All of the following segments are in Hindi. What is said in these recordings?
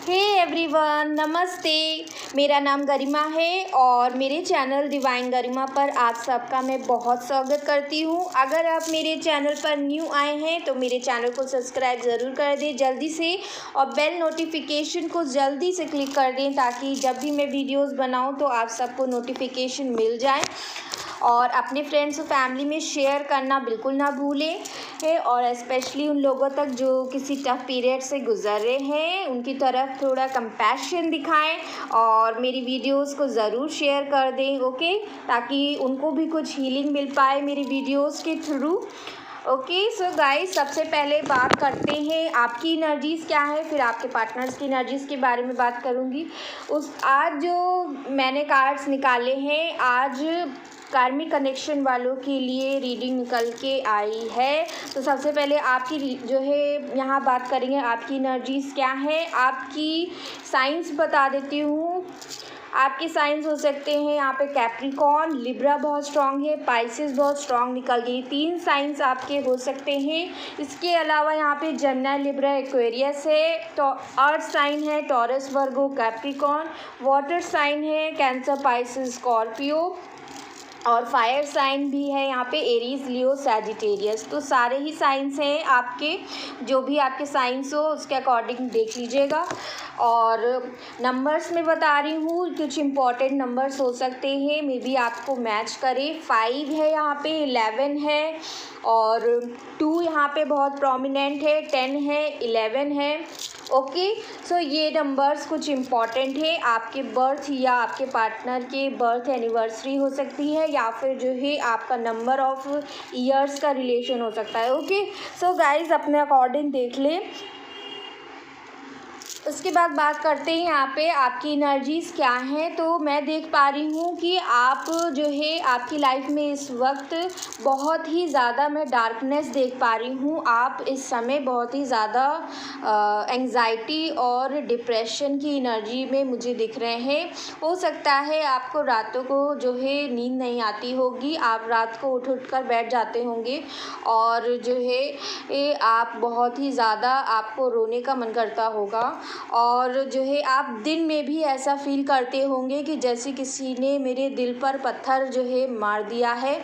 हे एवरीवन, नमस्ते। मेरा नाम गरिमा है और मेरे चैनल डिवाइन गरिमा पर आप सबका मैं बहुत स्वागत करती हूँ। अगर आप मेरे चैनल पर न्यू आए हैं तो मेरे चैनल को सब्सक्राइब ज़रूर कर दें जल्दी से, और बेल नोटिफिकेशन को जल्दी से क्लिक कर दें ताकि जब भी मैं वीडियोस बनाऊँ तो आप सबको नोटिफिकेशन मिल जाए। और अपने फ्रेंड्स और फैमिली में शेयर करना बिल्कुल ना भूलें, और स्पेशली उन लोगों तक जो किसी टफ पीरियड से गुज़र रहे हैं उनकी तरफ थोड़ा कंपैशन दिखाएं और मेरी वीडियोस को ज़रूर शेयर कर दें, ओके, ताकि उनको भी कुछ हीलिंग मिल पाए मेरी वीडियोस के थ्रू। ओके सो गाइस, सबसे पहले बात करते हैं आपकी एनर्जीज़ क्या है, फिर आपके पार्टनर्स की एनर्जीज़ के बारे में बात करूँगी। आज जो मैंने कार्ड्स निकाले हैं, आज कार्मिक कनेक्शन वालों के लिए रीडिंग निकल के आई है। तो सबसे पहले आपकी जो है यहाँ बात करेंगे आपकी एनर्जीज़ क्या है। आपकी साइंस बता देती हूँ। आपके साइंस हो सकते हैं यहाँ पे कैप्रिकॉर्न, लिब्रा बहुत स्ट्रांग है, पाइसेस बहुत स्ट्रांग निकल गई। 3 साइंस आपके हो सकते हैं। इसके अलावा यहाँ पे जेमिनी, लिब्रा, एक्वेरियस है, तो अर्थ साइन है टॉरस, वर्गो, कैप्रिकॉर्न, वाटर साइन है कैंसर, पाइसेस, स्कॉर्पियो, और फायर साइन भी है यहाँ पे एरीज, लियो, सैजिटेरियस। तो सारे ही साइंस हैं आपके, जो भी आपके साइंस हो उसके अकॉर्डिंग देख लीजिएगा। और नंबर्स में बता रही हूँ, कुछ इंपॉर्टेंट नंबर्स हो सकते हैं, मे बी आपको मैच करे। 5 है यहाँ पे, 11 है, और 2 यहाँ पे बहुत प्रोमिनेंट है, 10 है, 11 है। ओके सो ये नंबर्स कुछ इम्पॉर्टेंट है। आपके बर्थ या आपके पार्टनर के बर्थ एनिवर्सरी हो सकती है, या फिर जो है आपका नंबर ऑफ ईयर्स का रिलेशन हो सकता है। ओके सो गाइज, अपने अकॉर्डिंग देख लें। उसके बाद बात करते हैं यहाँ पे आपकी एनर्जीज़ क्या हैं। तो मैं देख पा रही हूँ कि आप जो है आपकी लाइफ में इस वक्त बहुत ही ज़्यादा मैं डार्कनेस देख पा रही हूँ। आप इस समय बहुत ही ज़्यादा एंग्जाइटी और डिप्रेशन की एनर्जी में मुझे दिख रहे हैं। हो सकता है आपको रातों को जो है नींद नहीं आती होगी, आप रात को उठ कर बैठ जाते होंगे, और जो है आप बहुत ही ज़्यादा आपको रोने का मन करता होगा, और जो है आप दिन में भी ऐसा फील करते होंगे कि जैसे किसी ने मेरे दिल पर पत्थर जो है मार दिया है।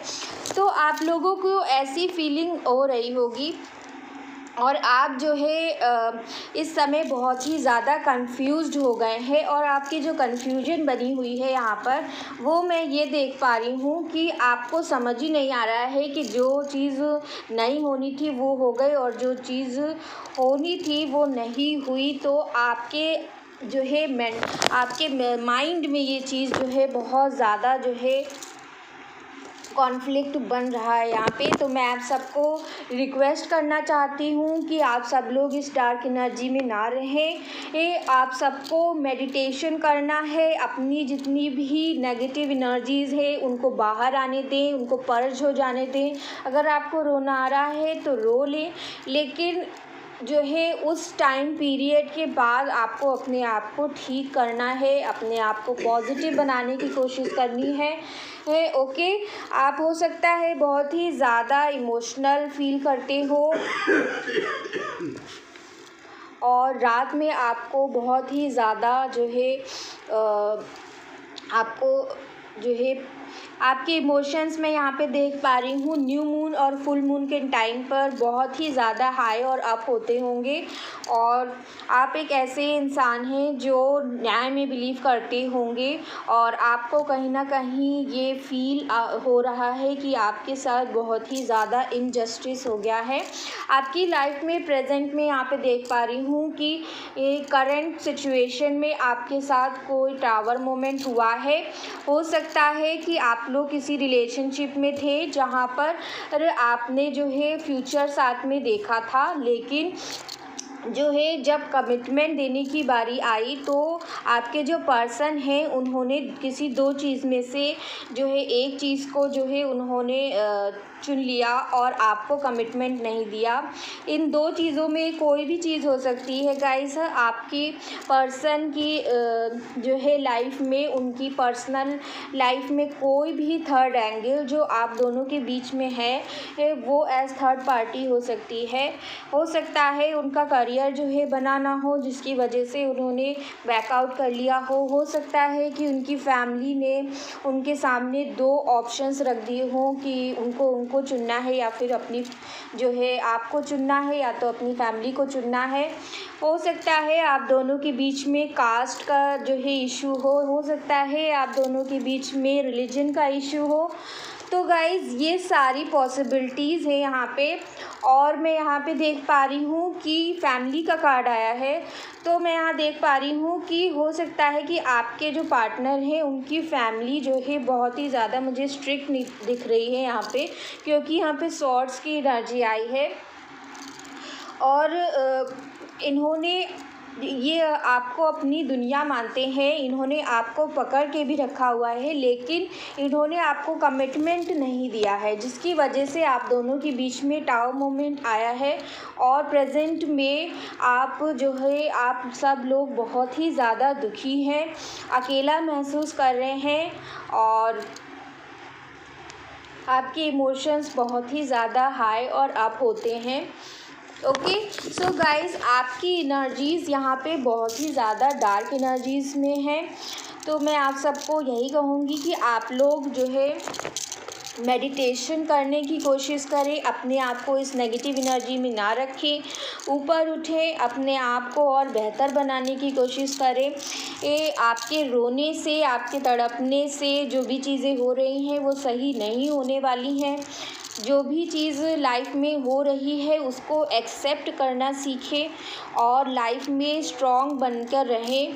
तो आप लोगों को ऐसी फीलिंग हो रही होगी, और आप जो है इस समय बहुत ही ज़्यादा कंफ्यूज्ड हो गए हैं। और आपकी जो कन्फ्यूजन बनी हुई है यहाँ पर, वो मैं ये देख पा रही हूँ कि आपको समझ ही नहीं आ रहा है कि जो चीज़ नहीं होनी थी वो हो गई, और जो चीज़ होनी थी वो नहीं हुई। तो आपके जो है आपके माइंड में ये चीज़ जो है बहुत ज़्यादा जो है कॉन्फ्लिक्ट बन रहा है यहाँ पे। तो मैं आप सबको रिक्वेस्ट करना चाहती हूँ कि आप सब लोग इस डार्क एनर्जी में ना रहें। आप सबको मेडिटेशन करना है, अपनी जितनी भी नेगेटिव एनर्जीज़ है उनको बाहर आने दें, उनको पर्ज हो जाने दें। अगर आपको रोना आ रहा है तो रो लें, लेकिन जो है उस टाइम पीरियड के बाद आपको अपने आप को ठीक करना है, अपने आप को पॉजिटिव बनाने की कोशिश करनी है। ओके, आप हो सकता है बहुत ही ज़्यादा इमोशनल फील करते हो, और रात में आपको बहुत ही ज़्यादा जो है आपको जो है आपके इमोशंस में यहाँ पे देख पा रही हूँ न्यू मून और फुल मून के टाइम पर बहुत ही ज़्यादा हाई और अप होते होंगे। और आप एक ऐसे इंसान हैं जो न्याय में बिलीव करते होंगे, और आपको कहीं ना कहीं ये फील हो रहा है कि आपके साथ बहुत ही ज़्यादा इनजस्टिस हो गया है आपकी लाइफ में। प्रेजेंट में यहाँ पे देख पा रही हूँ कि करंट सिचुएशन में आपके साथ कोई टावर मोमेंट हुआ है। हो सकता है कि आप लोग किसी रिलेशनशिप में थे जहाँ पर आपने जो है फ्यूचर साथ में देखा था, लेकिन जो है जब कमिटमेंट देने की बारी आई तो आपके जो पर्सन हैं उन्होंने किसी 2 चीज़ में से जो है एक चीज़ को जो है उन्होंने चुन लिया और आपको कमिटमेंट नहीं दिया। इन 2 चीज़ों में कोई भी चीज़ हो सकती है गाइस। आपकी पर्सन की जो है लाइफ में, उनकी पर्सनल लाइफ में कोई भी थर्ड एंगल जो आप दोनों के बीच में है वो एज थर्ड पार्टी हो सकती है। हो सकता है उनका करियर जो है बनाना हो, जिसकी वजह से उन्होंने बैकआउट कर लिया हो सकता है कि उनकी फैमिली ने उनके सामने 2 ऑप्शंस रख दिए हों कि उनको चुनना है या फिर अपनी जो है आपको चुनना है या तो अपनी फैमिली को चुनना है। हो सकता है आप दोनों के बीच में कास्ट का जो है इशू हो सकता है आप दोनों के बीच में रिलीजन का इशू हो। तो गाइज़ ये सारी पॉसिबिलिटीज़ है यहाँ पे। और मैं यहाँ पे देख पा रही हूँ कि फैमिली का कार्ड आया है, तो मैं यहाँ देख पा रही हूँ कि हो सकता है कि आपके जो पार्टनर हैं उनकी फैमिली जो है बहुत ही ज़्यादा मुझे स्ट्रिक्ट दिख रही है यहाँ पे, क्योंकि यहाँ पे स्वॉर्ड्स की एनर्जी आई है। और इन्होंने ये आपको अपनी दुनिया मानते हैं, इन्होंने आपको पकड़ के भी रखा हुआ है, लेकिन इन्होंने आपको कमिटमेंट नहीं दिया है, जिसकी वजह से आप दोनों के बीच में टावर मोमेंट आया है। और प्रेजेंट में आप जो है आप सब लोग बहुत ही ज़्यादा दुखी हैं, अकेला महसूस कर रहे हैं और आपके इमोशंस बहुत ही ज़्यादा हाई और अप होते हैं। ओके, सो गाइज़ आपकी एनर्जीज़ यहाँ पे बहुत ही ज़्यादा डार्क एनर्जीज़ में है। तो मैं आप सबको यही कहूँगी कि आप लोग जो है मेडिटेशन करने की कोशिश करें, अपने आप को इस नेगेटिव एनर्जी में ना रखें, ऊपर उठें, अपने आप को और बेहतर बनाने की कोशिश करें। आपके रोने से, आपके तड़पने से जो भी चीज़ें हो रही हैं वो सही नहीं होने वाली हैं। जो भी चीज़ लाइफ में हो रही है उसको एक्सेप्ट करना सीखें और लाइफ में स्ट्रॉन्ग बनकर रहें।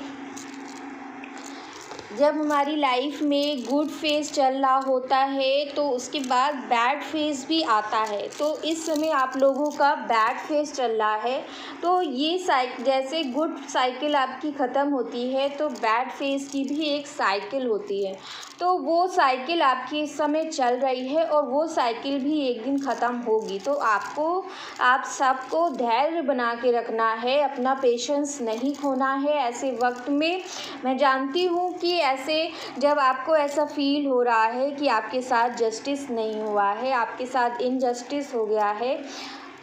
जब हमारी लाइफ में गुड फेज़ चल रहा होता है तो उसके बाद बैड फेज़ भी आता है। तो इस समय आप लोगों का बैड फेज़ चल रहा है, तो ये जैसे गुड साइकिल आपकी ख़त्म होती है तो बैड फेज़ की भी एक साइकिल होती है। तो वो साइकिल आपकी इस समय चल रही है और वो साइकिल भी एक दिन ख़त्म होगी। तो आप सबको धैर्य बना के रखना है, अपना पेशेंस नहीं खोना है ऐसे वक्त में। मैं जानती हूँ कि ऐसे जब आपको ऐसा फील हो रहा है कि आपके साथ जस्टिस नहीं हुआ है, आपके साथ इनजस्टिस हो गया है,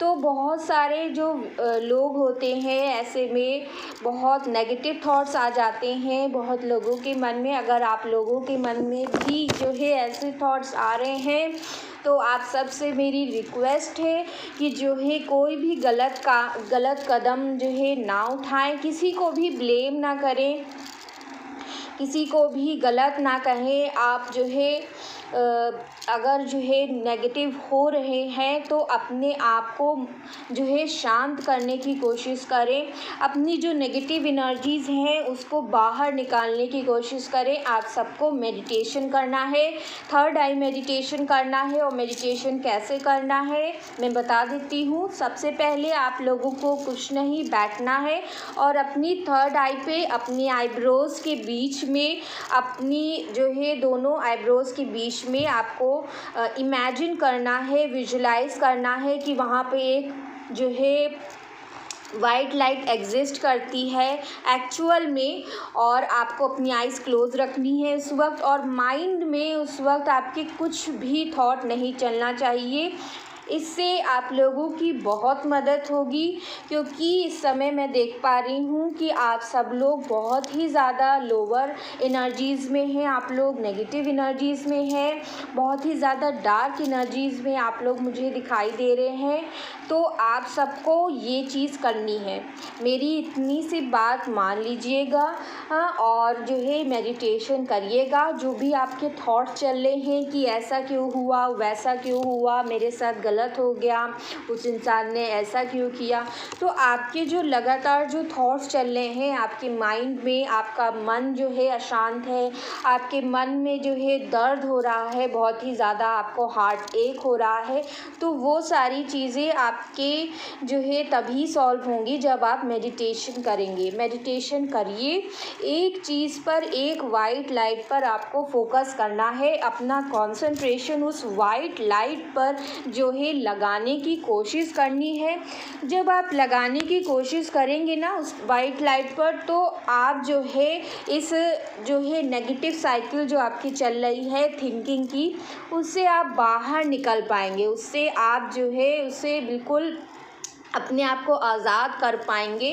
तो बहुत सारे जो लोग होते हैं ऐसे में बहुत नेगेटिव थॉट्स आ जाते हैं बहुत लोगों के मन में। अगर आप लोगों के मन में भी जो है ऐसे थॉट्स आ रहे हैं तो आप सबसे मेरी रिक्वेस्ट है कि जो है कोई भी गलत कदम जो है ना उठाएं, किसी को भी ब्लेम ना करें, किसी को भी गलत ना कहें। आप जो है अगर जो है नेगेटिव हो रहे हैं तो अपने आप को जो है शांत करने की कोशिश करें, अपनी जो नेगेटिव एनर्जीज़ हैं उसको बाहर निकालने की कोशिश करें। आप सबको मेडिटेशन करना है, थर्ड आई मेडिटेशन करना है। और मेडिटेशन कैसे करना है मैं बता देती हूँ। सबसे पहले आप लोगों को कुछ नहीं, बैठना है और अपनी थर्ड आई पे अपनी आईब्रोज़ के बीच में, अपनी जो है दोनों आईब्रोज़ के बीच में आपको इमेजिन करना है, विजुलाइज करना है कि वहाँ पे एक जो है वाइट लाइट एग्जिस्ट करती है एक्चुअल में, और आपको अपनी आइज़ क्लोज रखनी है उस वक्त, और माइंड में उस वक्त आपके कुछ भी थॉट नहीं चलना चाहिए। इससे आप लोगों की बहुत मदद होगी, क्योंकि इस समय मैं देख पा रही हूँ कि आप सब लोग बहुत ही ज़्यादा लोअर एनर्जीज़ में हैं, आप लोग नेगेटिव एनर्जीज़ में हैं, बहुत ही ज़्यादा डार्क एनर्जीज़ में आप लोग मुझे दिखाई दे रहे हैं। तो आप सबको ये चीज़ करनी है, मेरी इतनी सी बात मान लीजिएगा और जो है मेडिटेशन करिएगा। जो भी आपके थॉट्स चल रहे हैं कि ऐसा क्यों हुआ, वैसा क्यों हुआ, मेरे साथ गलत हो गया, उस इंसान ने ऐसा क्यों किया, तो आपके जो लगातार जो थॉट्स चल रहे हैं आपके माइंड में, आपका मन जो है अशांत है, आपके मन में जो है दर्द हो रहा है, बहुत ही ज़्यादा आपको हार्ट एक हो रहा है, तो वो सारी चीज़ें आपके जो है तभी सॉल्व होंगी जब आप मेडिटेशन करेंगे। मेडिटेशन करिए, एक चीज़ पर, एक वाइट लाइट पर आपको फोकस करना है, अपना कंसंट्रेशन उस वाइट लाइट पर जो है लगाने की कोशिश करनी है। जब आप लगाने की कोशिश करेंगे ना उस वाइट लाइट पर, तो आप जो है इस जो है नेगेटिव साइकिल जो आपकी चल रही है थिंकिंग की, उससे आप बाहर निकल पाएंगे, उससे आप जो है उससे बिल्कुल अपने आप को आज़ाद कर पाएंगे।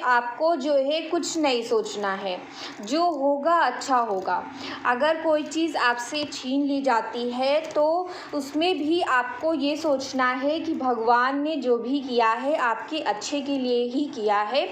आपको जो है कुछ नहीं सोचना है, जो होगा अच्छा होगा। अगर कोई चीज़ आपसे छीन ली जाती है तो उसमें भी आपको ये सोचना है कि भगवान ने जो भी किया है आपके अच्छे के लिए ही किया है।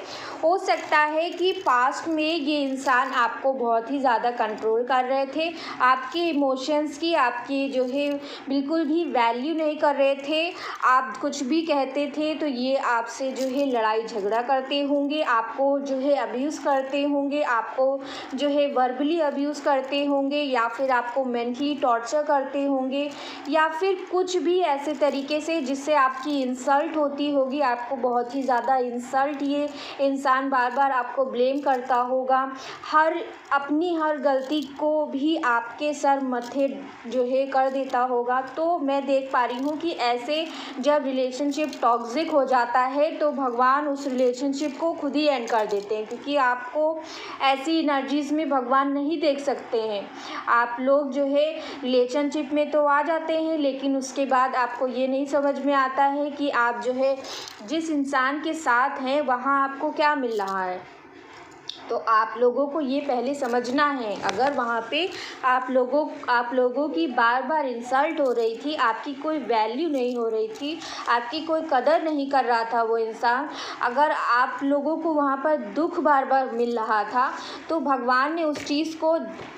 हो सकता है कि पास्ट में ये इंसान आपको बहुत ही ज़्यादा कंट्रोल कर रहे थे, आपके इमोशंस की आपकी जो है बिल्कुल भी वैल्यू नहीं कर रहे थे। आप कुछ भी कहते थे तो ये आपसे जो है लड़ाई झगड़ा करते होंगे, आपको जो है अब्यूज़ करते होंगे, आपको जो है वर्बली अब्यूज़ करते होंगे, या फिर आपको मेंटली टॉर्चर करते होंगे, या फिर कुछ भी ऐसे तरीके से जिससे आपकी इंसल्ट होती होगी। आपको बहुत ही ज़्यादा इंसल्ट ये इंसान बार बार आपको ब्लेम करता होगा, अपनी हर गलती को भी आपके सर मत्थे जो है कर देता होगा। तो मैं देख पा रही हूँ कि ऐसे जब रिलेशनशिप टॉक्सिक हो जाता है तो भगवान उस रिलेशनशिप को खुद ही एंड कर देते हैं, क्योंकि आपको ऐसी एनर्जीज़ में भगवान नहीं देख सकते हैं। आप लोग जो है रिलेशनशिप में तो आ जाते हैं, लेकिन उसके बाद आपको ये नहीं समझ में आता है कि आप जो है जिस इंसान के साथ हैं वहाँ आपको क्या मिल रहा है। तो आप लोगों को ये पहले समझना है। अगर वहाँ पे आप लोगों की बार बार इंसल्ट हो रही थी, आपकी कोई वैल्यू नहीं हो रही थी, आपकी कोई कदर नहीं कर रहा था वो इंसान, अगर आप लोगों को वहाँ पर दुख बार बार मिल रहा था, तो भगवान ने उस चीज़ को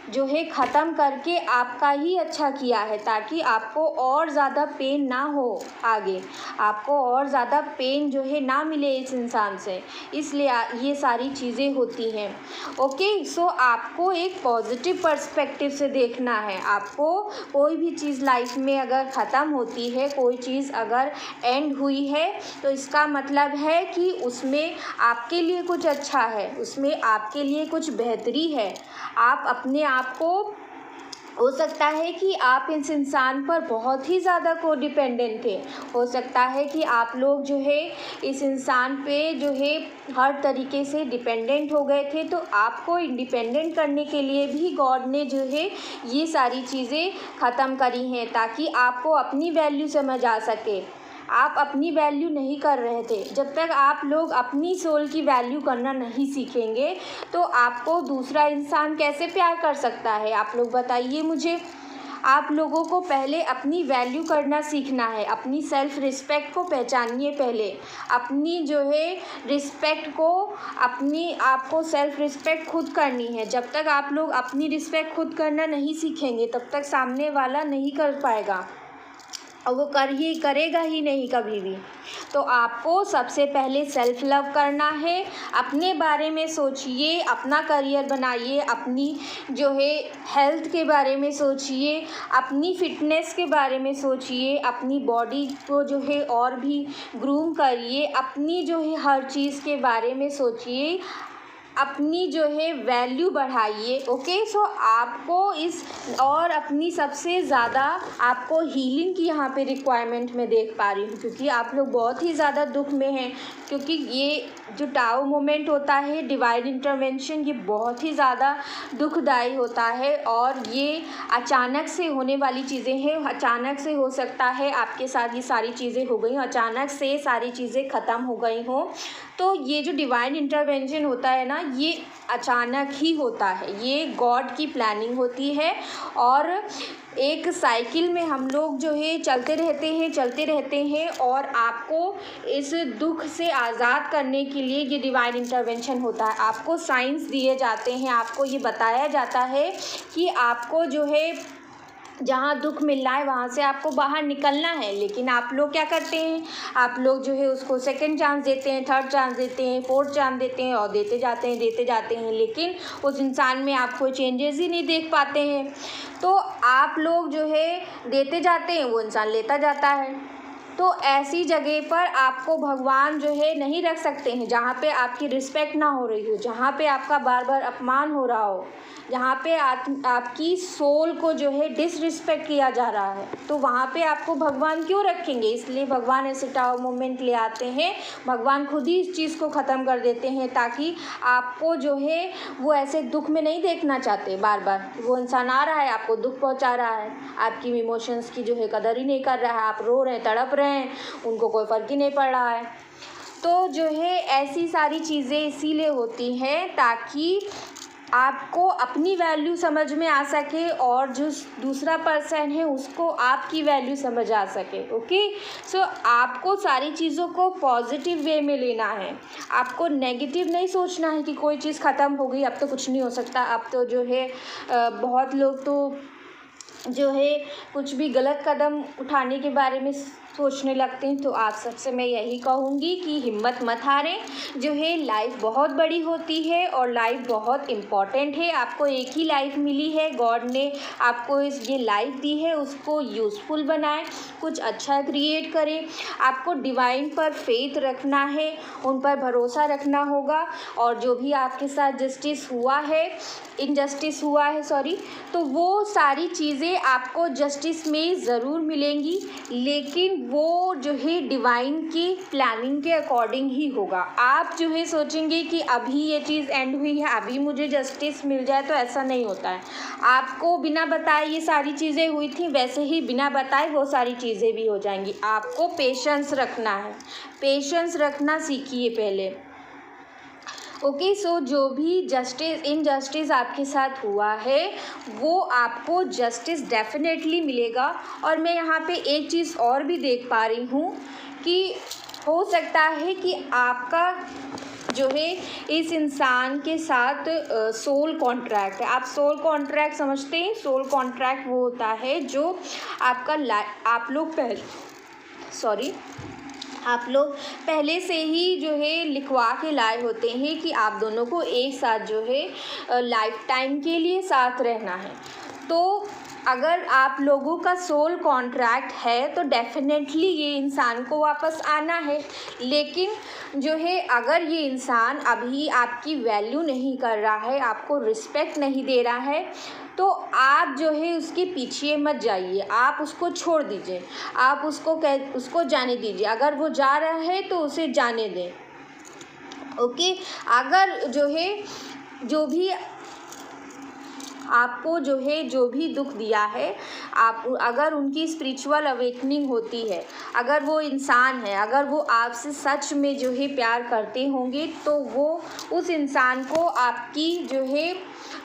जो है ख़त्म करके आपका ही अच्छा किया है, ताकि आपको और ज़्यादा पेन ना हो आगे, आपको और ज़्यादा पेन जो है ना मिले इस इंसान से। इसलिए ये सारी चीज़ें होती हैं। ओके, सो आपको एक पॉजिटिव पर्सपेक्टिव से देखना है। आपको कोई भी चीज़ लाइफ में अगर ख़त्म होती है, कोई चीज़ अगर एंड हुई है, तो इसका मतलब है कि उसमें आपके लिए कुछ अच्छा है, उसमें आपके लिए कुछ बेहतरी है। आप अपने आप को, हो सकता है कि आप इस इंसान पर बहुत ही ज़्यादा को डिपेंडेंट थे, हो सकता है कि आप लोग जो है इस इंसान पे जो है हर तरीके से डिपेंडेंट हो गए थे। तो आपको इंडिपेंडेंट करने के लिए भी गॉड ने जो है ये सारी चीज़ें ख़त्म करी हैं, ताकि आपको अपनी वैल्यू समझ आ सके। आप अपनी वैल्यू नहीं कर रहे थे। जब तक आप लोग अपनी सोल की वैल्यू करना नहीं सीखेंगे तो आपको दूसरा इंसान कैसे प्यार कर सकता है? आप लोग बताइए मुझे। आप लोगों को पहले अपनी वैल्यू करना सीखना है, अपनी सेल्फ रिस्पेक्ट को पहचानिए पहले, अपनी जो है रिस्पेक्ट को, आपको सेल्फ रिस्पेक्ट खुद करनी है। जब तक आप लोग अपनी रिस्पेक्ट खुद करना नहीं सीखेंगे तब तक सामने वाला नहीं कर पाएगा, और वो करेगा ही नहीं कभी भी। तो आपको सबसे पहले सेल्फ लव करना है, अपने बारे में सोचिए, अपना करियर बनाइए, अपनी जो है हेल्थ के बारे में सोचिए, अपनी फिटनेस के बारे में सोचिए, अपनी बॉडी को जो है और भी ग्रूम करिए, अपनी जो है हर चीज़ के बारे में सोचिए, अपनी जो है वैल्यू बढ़ाइए। ओके, सो आपको और अपनी सबसे ज़्यादा आपको हीलिंग की यहाँ पे रिक्वायरमेंट में देख पा रही हूँ, क्योंकि आप लोग बहुत ही ज़्यादा दुख में हैं। क्योंकि ये जो टाओ मोमेंट होता है, डिवाइन इंटरवेंशन, ये बहुत ही ज़्यादा दुखदाई होता है, और ये अचानक से होने वाली चीज़ें हैं। अचानक से हो सकता है आपके साथ ये सारी चीज़ें हो गई, अचानक से सारी चीज़ें ख़त्म हो गई हों। तो ये जो डिवाइन इंटरवेंशन होता है ना, ये अचानक ही होता है, ये गॉड की प्लानिंग होती है। और एक साइकिल में हम लोग जो है चलते रहते हैं, और आपको इस दुख से आज़ाद करने के लिए ये डिवाइन इंटरवेंशन होता है। आपको साइंस दिए जाते हैं, आपको ये बताया जाता है कि आपको जो है जहाँ दुख मिल रहा है वहाँ से आपको बाहर निकलना है। लेकिन आप लोग क्या करते हैं, आप लोग जो है उसको सेकंड चांस देते हैं, थर्ड चांस देते हैं, फोर्थ चांस देते हैं, और देते जाते हैं, लेकिन उस इंसान में आप कोई चेंजेस ही नहीं देख पाते हैं। तो आप लोग जो है देते जाते हैं, वो इंसान लेता जाता है। तो ऐसी जगह पर आपको भगवान जो है नहीं रख सकते हैं जहाँ पे आपकी रिस्पेक्ट ना हो रही हो, जहाँ पे आपका बार बार अपमान हो रहा हो, जहाँ पे आपकी सोल को जो है डिसरिस्पेक्ट किया जा रहा है। तो वहाँ पे आपको भगवान क्यों रखेंगे? इसलिए भगवान ऐसे टाओ मोमेंट ले आते हैं, भगवान खुद ही इस चीज़ को ख़त्म कर देते हैं, ताकि आपको जो है वो ऐसे दुख में नहीं देखना चाहते। बार बार वो इंसान आ रहा है, आपको दुख पहुँचा रहा है, आपकी इमोशंस की जो है कदर ही नहीं कर रहा है, आप रो रहे हैं, तड़प रहे हैं उनको कोई फ़र्क ही नहीं पड़ रहा है। तो जो है ऐसी सारी चीज़ें इसीलिए होती हैं ताकि आपको अपनी वैल्यू समझ में आ सके और जो दूसरा पर्सन है उसको आपकी वैल्यू समझ आ सके। ओके, सो आपको सारी चीज़ों को पॉजिटिव वे में लेना है। आपको नेगेटिव नहीं सोचना है कि कोई चीज़ ख़त्म हो गई, अब तो कुछ नहीं हो सकता। अब तो जो है बहुत लोग तो जो है कुछ भी गलत कदम उठाने के बारे में सोचने लगते हैं। तो आप सबसे मैं यही कहूँगी कि हिम्मत मत हारें। जो है लाइफ बहुत बड़ी होती है और लाइफ बहुत इम्पॉर्टेंट है। आपको एक ही लाइफ मिली है, गॉड ने आपको ये लाइफ दी है, उसको यूज़फुल बनाएं, कुछ अच्छा क्रिएट करें। आपको डिवाइन पर फेथ रखना है, उन पर भरोसा रखना होगा। और जो भी आपके साथ जस्टिस हुआ है, इनजस्टिस हुआ है सॉरी, तो वो सारी चीज़ें आपको जस्टिस में ज़रूर मिलेंगी, लेकिन वो जो है डिवाइन की प्लानिंग के अकॉर्डिंग ही होगा। आप जो है सोचेंगे कि अभी ये चीज़ एंड हुई है, अभी मुझे जस्टिस मिल जाए, तो ऐसा नहीं होता है। आपको बिना बताए ये सारी चीज़ें हुई थी, वैसे ही बिना बताए वो सारी चीज़ें भी हो जाएंगी। आपको पेशेंस रखना है, पेशेंस रखना सीखिए पहले। ओके, सो जो भी जस्टिस इनजस्टिस आपके साथ हुआ है वो आपको जस्टिस डेफिनेटली मिलेगा। और मैं यहाँ पे एक चीज़ और भी देख पा रही हूँ कि हो सकता है कि आपका जो है इस इंसान के साथ सोल कॉन्ट्रैक्ट है। आप सोल कॉन्ट्रैक्ट समझते हैं? सोल कॉन्ट्रैक्ट वो होता है जो आपका आप लोग पहले से ही जो है लिखवा के लाए होते हैं कि आप दोनों को एक साथ जो है लाइफ टाइम के लिए साथ रहना है। तो अगर आप लोगों का सोल कॉन्ट्रैक्ट है तो डेफिनेटली ये इंसान को वापस आना है। लेकिन जो है अगर ये इंसान अभी आपकी वैल्यू नहीं कर रहा है, आपको रिस्पेक्ट नहीं दे रहा है, तो आप जो है उसके पीछे मत जाइए, आप उसको छोड़ दीजिए, आप उसको जाने दीजिए। अगर वो जा रहा है तो उसे जाने दें। ओके, अगर जो है जो भी आपको जो भी दुख दिया है, आप अगर उनकी स्पिरिचुअल अवेकनिंग होती है, अगर वो इंसान है, अगर वो आपसे सच में जो है प्यार करते होंगे, तो वो उस इंसान को आपकी जो है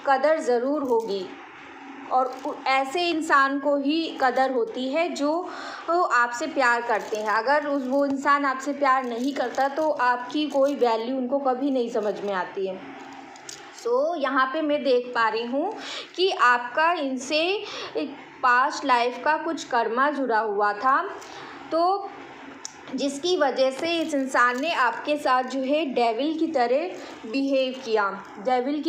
कदर ज़रूर होगी। और ऐसे इंसान को ही कदर होती है जो आपसे प्यार करते हैं। अगर वो इंसान आपसे प्यार नहीं करता तो आपकी कोई वैल्यू उनको कभी नहीं समझ में आती है। तो यहाँ पे मैं देख पा रही हूँ कि आपका इनसे पास्ट लाइफ का कुछ कर्मा जुड़ा हुआ था, तो जिसकी वजह से इस इंसान ने आपके साथ जो है डेविल की तरह बिहेव किया। डेविल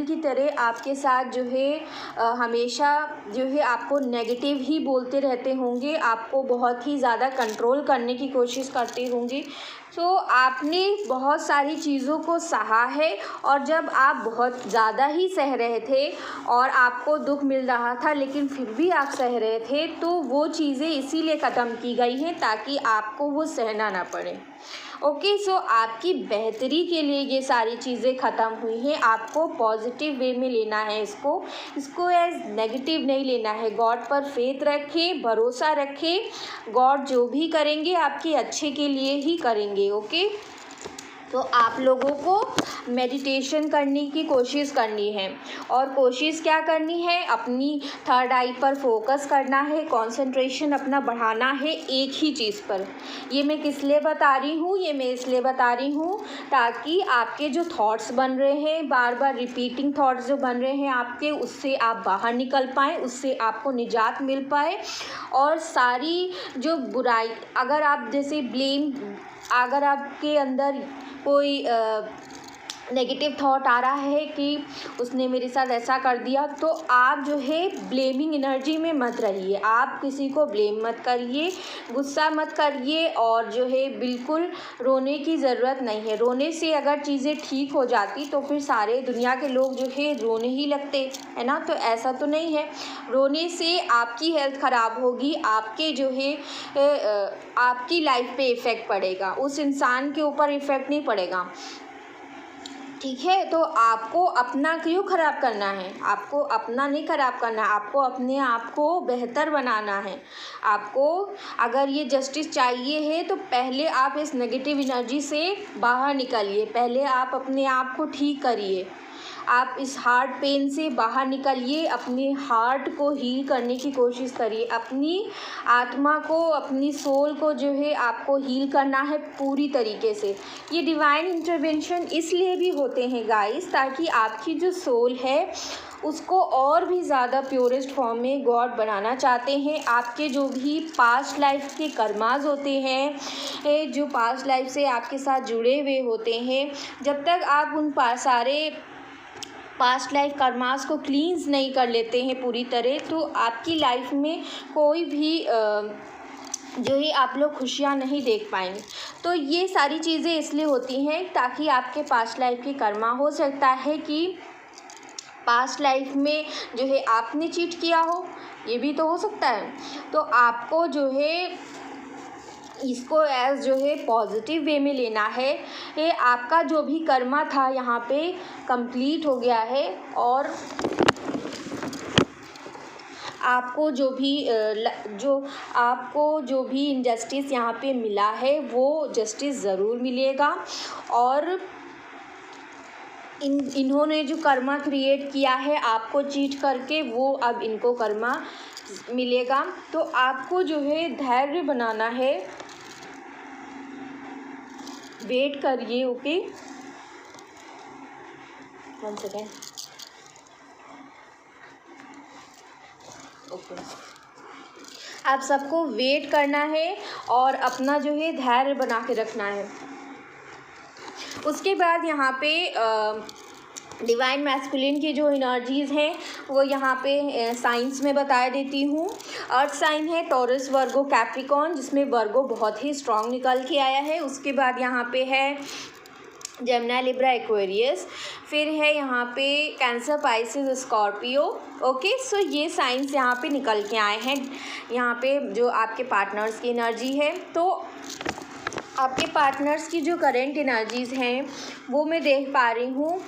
की तरह आपके साथ जो है हमेशा जो है आपको नेगेटिव ही बोलते रहते होंगे, आपको बहुत ही ज़्यादा कंट्रोल करने की कोशिश करते होंगे। तो आपने बहुत सारी चीज़ों को सहा है, और जब आप बहुत ज़्यादा ही सह रहे थे और आपको दुख मिल रहा था लेकिन फिर भी आप सह रहे थे, तो वो चीज़ें इसीलिए ख़त्म की गई हैं ताकि आपको वो सहना ना पड़े। ओके, सो आपकी बेहतरी के लिए ये सारी चीज़ें ख़त्म हुई हैं। आपको पॉजिटिव वे में लेना है, इसको एज नेगेटिव नहीं लेना है। गॉड पर फेथ रखें, भरोसा रखें। गॉड जो भी करेंगे आपके अच्छे के लिए ही करेंगे। ओके, तो आप लोगों को मेडिटेशन करने की कोशिश करनी है, और कोशिश क्या करनी है, अपनी थर्ड आई पर फोकस करना है, कंसंट्रेशन अपना बढ़ाना है एक ही चीज़ पर। ये मैं किस लिए बता रही हूँ? ये मैं इसलिए बता रही हूँ ताकि आपके जो थॉट्स बन रहे हैं, बार बार रिपीटिंग थॉट्स जो बन रहे हैं आपके, उससे आप बाहर निकल पाएँ, उससे आपको निजात मिल पाए। और सारी जो बुराई, अगर आप जैसे अगर आपके अंदर कोई नेगेटिव थॉट आ रहा है कि उसने मेरे साथ ऐसा कर दिया, तो आप जो है ब्लेमिंग एनर्जी में मत रहिए। आप किसी को ब्लेम मत करिए, गुस्सा मत करिए, और जो है बिल्कुल रोने की ज़रूरत नहीं है। रोने से अगर चीज़ें ठीक हो जाती तो फिर सारे दुनिया के लोग जो है रोने ही लगते, है ना? तो ऐसा तो नहीं है। रोने से आपकी हेल्थ ख़राब होगी, आपके जो है आपकी लाइफ पे इफ़ेक्ट पड़ेगा, उस इंसान के ऊपर इफ़ेक्ट नहीं पड़ेगा। ठीक है। तो आपको अपना क्यों ख़राब करना है, आपको अपना नहीं ख़राब करना, आपको अपने आप को बेहतर बनाना है। आपको अगर ये जस्टिस चाहिए है तो पहले आप इस नेगेटिव एनर्जी से बाहर निकलिए, पहले आप अपने आप को ठीक करिए, आप इस हार्ट पेन से बाहर निकलिए, अपने हार्ट को हील करने की कोशिश करिए, अपनी आत्मा को, अपनी सोल को जो है आपको हील करना है पूरी तरीके से। ये डिवाइन इंटरवेंशन इसलिए भी होते हैं गाइस, ताकि आपकी जो सोल है उसको और भी ज़्यादा प्योरेस्ट फॉर्म में गॉड बनाना चाहते हैं। आपके जो भी पास्ट लाइफ के कर्मास होते हैं, जो पास्ट लाइफ से आपके साथ जुड़े हुए होते हैं, जब तक आप उन सारे पास्ट लाइफ कर्मास को क्लींस नहीं कर लेते हैं पूरी तरह, तो आपकी लाइफ में कोई भी जो है आप लोग खुशियाँ नहीं देख पाएंगे। तो ये सारी चीज़ें इसलिए होती हैं ताकि आपके पास्ट लाइफ की कर्मा, हो सकता है कि पास्ट लाइफ में जो है आपने चीट किया हो, ये भी तो हो सकता है। तो आपको जो है इसको एज जो है पॉजिटिव वे में लेना है। ये आपका जो भी कर्मा था यहाँ पे कंप्लीट हो गया है, और आपको जो भी इनजस्टिस यहाँ पे मिला है वो जस्टिस ज़रूर मिलेगा। और इन्होंने जो कर्मा क्रिएट किया है आपको चीट करके, वो अब इनको कर्मा मिलेगा। तो आपको जो है धैर्य बनाना है, वेट करिए। Okay, 1 second. ओके, आप सबको वेट करना है और अपना जो है धैर्य बना के रखना है। उसके बाद यहाँ पे डिवाइन मैस्कुलिन की जो एनर्जीज़ हैं वो यहाँ पे साइंस में बता देती हूँ। अर्थ साइन है टॉरस, वर्गो, कैप्रिकॉर्न, जिसमें वर्गो बहुत ही स्ट्रॉन्ग निकल के आया है। उसके बाद यहाँ पे है जेमिनी, लिब्रा, एक्वेरियस, फिर है यहाँ पे कैंसर, पाइसेस, स्कॉर्पियो। ओके, सो ये साइंस यहाँ पे निकल के आए हैं। यहाँ पे जो आपके पार्टनर्स की एनर्जी है, तो आपके पार्टनर्स की जो करेंट एनर्जीज़ हैं वो मैं देख पा रही हूँ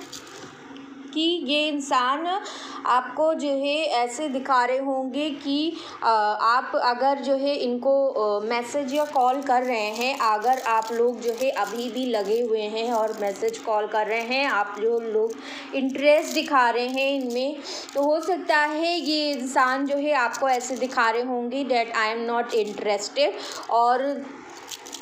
कि ये इंसान आपको जो है ऐसे दिखा रहे होंगे कि आप अगर जो है इनको मैसेज या कॉल कर रहे हैं, अगर आप लोग जो है अभी भी लगे हुए हैं और मैसेज कॉल कर रहे हैं, आप जो लोग इंटरेस्ट दिखा रहे हैं इनमें, तो हो सकता है ये इंसान जो है आपको ऐसे दिखा रहे होंगे that I am not interested. और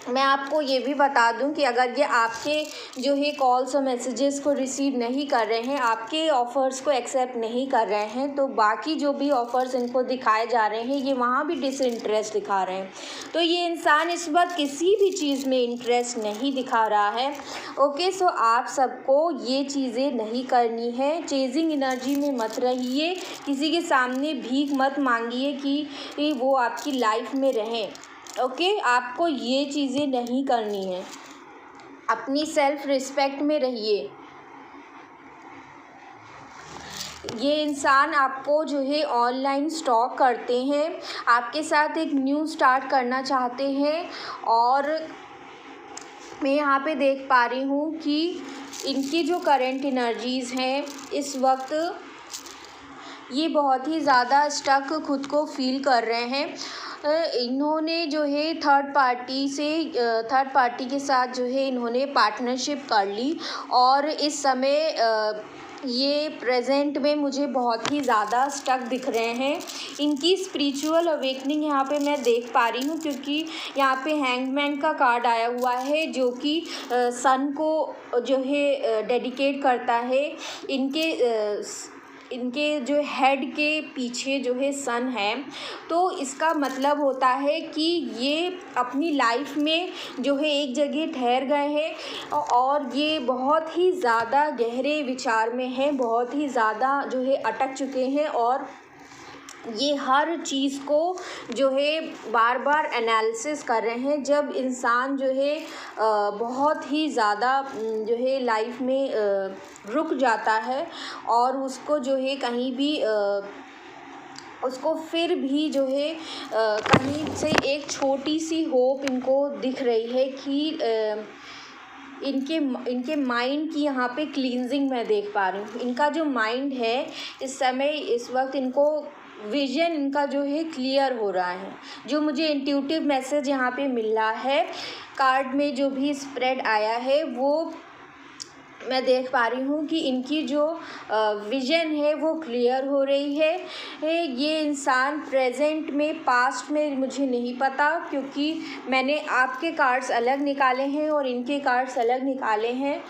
मैं आपको ये भी बता दूं कि अगर ये आपके जो है कॉल्स और मैसेजेस को रिसीव नहीं कर रहे हैं, आपके ऑफ़र्स को एक्सेप्ट नहीं कर रहे हैं, तो बाकी जो भी ऑफ़र्स इनको दिखाए जा रहे हैं ये वहाँ भी डिसइंटरेस्ट दिखा रहे हैं। तो ये इंसान इस वक्त किसी भी चीज़ में इंटरेस्ट नहीं दिखा रहा है। ओके, सो आप सबको ये चीज़ें नहीं करनी है। चेजिंग एनर्जी में मत रहिए, किसी के सामने भीख मत मांगिए कि वो आपकी लाइफ में रहें। ओके, आपको ये चीज़ें नहीं करनी है। अपनी सेल्फ रिस्पेक्ट में रहिए। ये इंसान आपको जो है ऑनलाइन स्टॉक करते हैं, आपके साथ एक न्यू स्टार्ट करना चाहते हैं। और मैं यहाँ पे देख पा रही हूँ कि इनकी जो करंट एनर्जीज़ हैं इस वक्त ये बहुत ही ज़्यादा स्टक खुद को फील कर रहे हैं। इन्होंने जो है थर्ड पार्टी के साथ जो है इन्होंने पार्टनरशिप कर ली, और इस समय ये प्रेजेंट में मुझे बहुत ही ज़्यादा स्टक दिख रहे हैं। इनकी स्पिरिचुअल अवेकनिंग यहाँ पे मैं देख पा रही हूँ, क्योंकि यहाँ पे हैंगमैन का कार्ड आया हुआ है जो कि सन को जो है डेडिकेट करता है। इनके जो हेड के पीछे जो है सन है, तो इसका मतलब होता है कि ये अपनी लाइफ में जो है एक जगह ठहर गए हैं और ये बहुत ही ज़्यादा गहरे विचार में हैं, बहुत ही ज़्यादा जो है अटक चुके हैं, और ये हर चीज़ को जो है बार बार एनालिसिस कर रहे हैं। जब इंसान जो है बहुत ही ज़्यादा जो है लाइफ में रुक जाता है और उसको जो है कहीं भी उसको फिर भी जो है कहीं से एक छोटी सी होप इनको दिख रही है कि इनके माइंड की यहाँ पे क्लींजिंग मैं देख पा रही हूँ। इनका जो माइंड है इस समय, इस वक्त इनको विजन इनका जो है क्लियर हो रहा है। जो मुझे इंट्यूटिव मैसेज यहाँ पे मिल रहा है, कार्ड में जो भी स्प्रेड आया है वो मैं देख पा रही हूँ कि इनकी जो विज़न है वो क्लियर हो रही है। ये इंसान प्रेजेंट में, पास्ट में मुझे नहीं पता, क्योंकि मैंने आपके कार्ड्स अलग निकाले हैं और इनके कार्ड्स अलग निकाले हैं।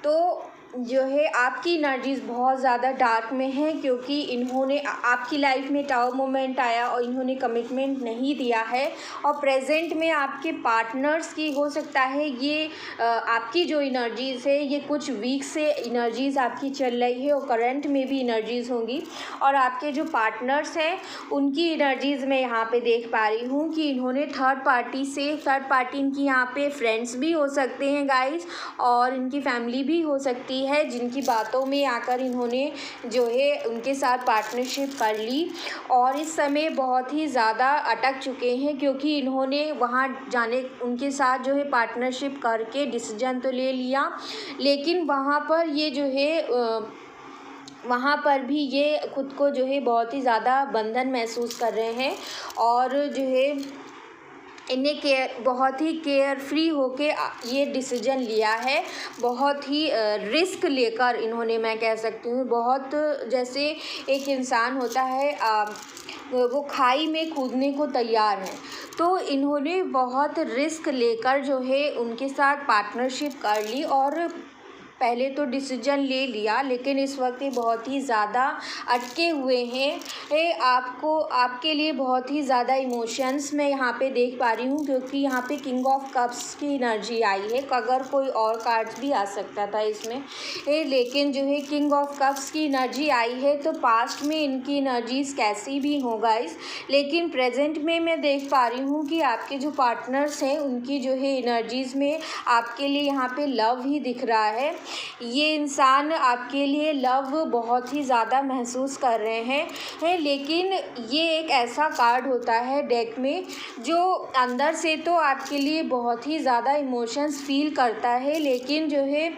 तो जो है आपकी एनर्जीज़ बहुत ज़्यादा डार्क में हैं, क्योंकि इन्होंने आपकी लाइफ में टावर मोमेंट आया और इन्होंने कमिटमेंट नहीं दिया है। और प्रेजेंट में आपके पार्टनर्स की हो सकता है ये आपकी जो एनर्जीज़ है ये कुछ वीक से एनर्जीज़ आपकी चल रही है और करंट में भी एनर्जीज़ होंगी। और आपके जो पार्टनर्स हैं उनकी एनर्जीज़ मैं यहाँ पे देख पा रही हूँ कि इन्होंने थर्ड पार्टी इनकी यहाँ पे फ्रेंड्स भी हो सकते हैं गाइस, और इनकी फैमिली भी हो सकती है, जिनकी बातों में आकर इन्होंने जो है उनके साथ पार्टनरशिप कर ली और इस समय बहुत ही ज़्यादा अटक चुके हैं, क्योंकि इन्होंने वहाँ जाने, उनके साथ जो है पार्टनरशिप करके डिसीजन तो ले लिया, लेकिन वहाँ पर ये जो है वहाँ पर भी ये खुद को जो है बहुत ही ज़्यादा बंधन महसूस कर रहे हैं। और जो है इन्हें बहुत ही केयर फ्री होके ये डिसीजन लिया है, बहुत ही रिस्क लेकर इन्होंने, मैं कह सकती हूँ बहुत, जैसे एक इंसान होता है वो खाई में कूदने को तैयार है, तो इन्होंने बहुत रिस्क लेकर जो है उनके साथ पार्टनरशिप कर ली और पहले तो डिसीजन ले लिया, लेकिन इस वक्त ये बहुत ही ज़्यादा अटके हुए हैं। आपके लिए बहुत ही ज़्यादा इमोशंस मैं यहाँ पे देख पा रही हूँ, क्योंकि यहाँ पे किंग ऑफ कप्स की एनर्जी आई है। अगर कोई और कार्ड्स भी आ सकता था इसमें, लेकिन जो है किंग ऑफ कप्स की एनर्जी आई है। तो पास्ट में इनकी एनर्जीज़ कैसी भी हों गाइस, लेकिन प्रेजेंट में मैं देख पा रही हूँ कि आपके जो पार्टनर्स हैं उनकी जो है एनर्जीज़ में आपके लिए यहाँ पे लव ही दिख रहा है। ये इंसान आपके लिए लव बहुत ही ज़्यादा महसूस कर रहे हैं, लेकिन ये एक ऐसा कार्ड होता है डेक में जो अंदर से तो आपके लिए बहुत ही ज़्यादा इमोशंस फील करता है, लेकिन जो है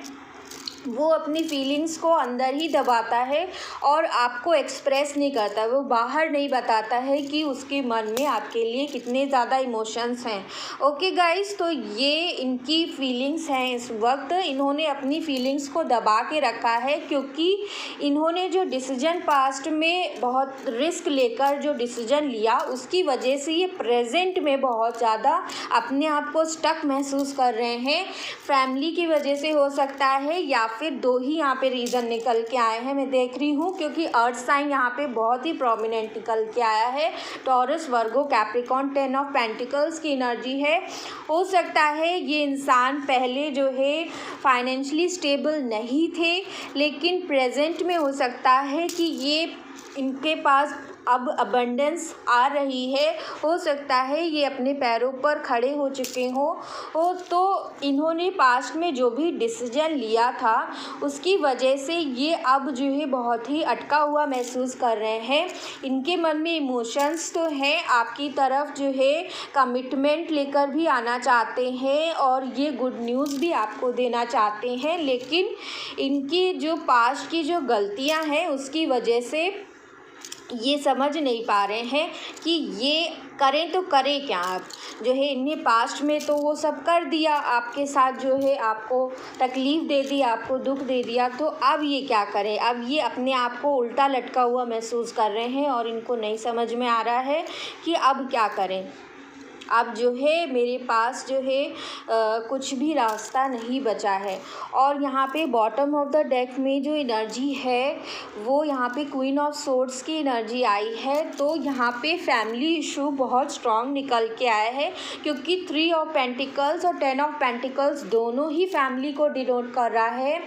वो अपनी फीलिंग्स को अंदर ही दबाता है और आपको एक्सप्रेस नहीं करता, वो बाहर नहीं बताता है कि उसके मन में आपके लिए कितने ज़्यादा इमोशंस हैं। ओके गाइस, तो ये इनकी फीलिंग्स हैं इस वक्त। इन्होंने अपनी फीलिंग्स को दबा के रखा है, क्योंकि इन्होंने जो डिसीजन पास्ट में बहुत रिस्क लेकर जो डिसीजन लिया, उसकी वजह से ये प्रेजेंट में बहुत ज़्यादा अपने आप को स्टक महसूस कर रहे हैं। फैमिली की वजह से हो सकता है, या फिर दो ही यहाँ पे रीज़न निकल के आए हैं मैं देख रही हूँ, क्योंकि अर्थ साइन यहाँ पे बहुत ही प्रोमिनेंट निकल के आया है। Taurus, Virgo, Capricorn, 10 of pentacles की एनर्जी है। हो सकता है ये इंसान पहले जो है फाइनेंशियली स्टेबल नहीं थे, लेकिन प्रेजेंट में हो सकता है कि ये इनके पास अब अबंडेंस आ रही है। हो सकता है ये अपने पैरों पर खड़े हो चुके हों तो इन्होंने पास्ट में जो भी डिसीजन लिया था उसकी वजह से ये अब जो है बहुत ही अटका हुआ महसूस कर रहे हैं। इनके मन में इमोशंस तो हैं, आपकी तरफ जो है कमिटमेंट लेकर भी आना चाहते हैं और ये गुड न्यूज़ भी आपको देना चाहते हैं, लेकिन इनकी जो पास्ट की जो गलतियां हैं उसकी वजह से ये समझ नहीं पा रहे हैं कि ये करें तो करें क्या। आप जो है इन्हें पास्ट में तो वो सब कर दिया, आपके साथ जो है आपको तकलीफ़ दे दी, आपको दुख दे दिया, तो अब ये क्या करें। अब ये अपने आप को उल्टा लटका हुआ महसूस कर रहे हैं और इनको नहीं समझ में आ रहा है कि अब क्या करें। अब जो है मेरे पास जो है कुछ भी रास्ता नहीं बचा है। और यहाँ पे बॉटम ऑफ द डेक में जो एनर्जी है वो यहाँ पे क्वीन ऑफ सोर्ड्स की एनर्जी आई है। तो यहाँ पे फैमिली इशू बहुत स्ट्रॉन्ग निकल के आया है, क्योंकि 3 ऑफ पेंटिकल्स और 10 ऑफ पेंटिकल्स दोनों ही फैमिली को डिनोट कर रहा है।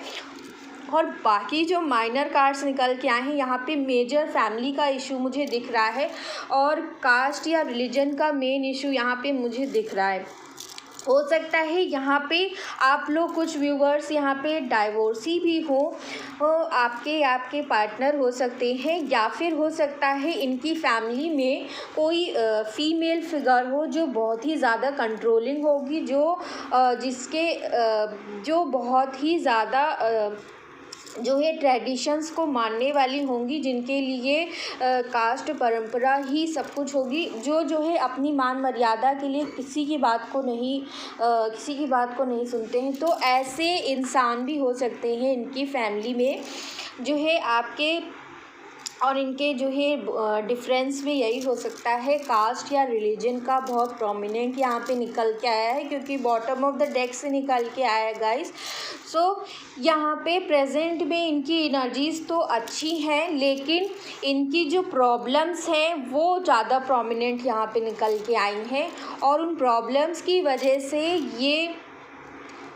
और बाकी जो माइनर कार्ड्स निकल के आए हैं यहाँ पे मेजर फैमिली का इशू मुझे दिख रहा है और कास्ट या रिलीजन का मेन इशू यहाँ पे मुझे दिख रहा है। हो सकता है यहाँ पे आप लोग कुछ व्यूवर्स यहाँ पे डाइवोर्सी भी हो, आपके पार्टनर हो सकते हैं, या फिर हो सकता है इनकी फैमिली में कोई फीमेल फिगर हो जो बहुत ही ज़्यादा कंट्रोलिंग होगी, जो बहुत ही ज़्यादा जो है ट्रेडिशंस को मानने वाली होंगी, जिनके लिए कास्ट परंपरा ही सब कुछ होगी, जो है अपनी मान मर्यादा के लिए किसी की बात को नहीं सुनते हैं। तो ऐसे इंसान भी हो सकते हैं इनकी फैमिली में, जो है आपके और इनके जो है डिफरेंस भी यही हो सकता है, कास्ट या रिलीजन का बहुत प्रोमिनेंट यहाँ पे निकल के आया है, क्योंकि बॉटम ऑफ द डेक से निकल के आया है गाइस। सो यहाँ पे प्रेजेंट में इनकी एनर्जीज़ तो अच्छी हैं, लेकिन इनकी जो प्रॉब्लम्स हैं वो ज़्यादा प्रोमिनेंट यहाँ पे निकल के आई हैं, और उन प्रॉब्लम्स की वजह से ये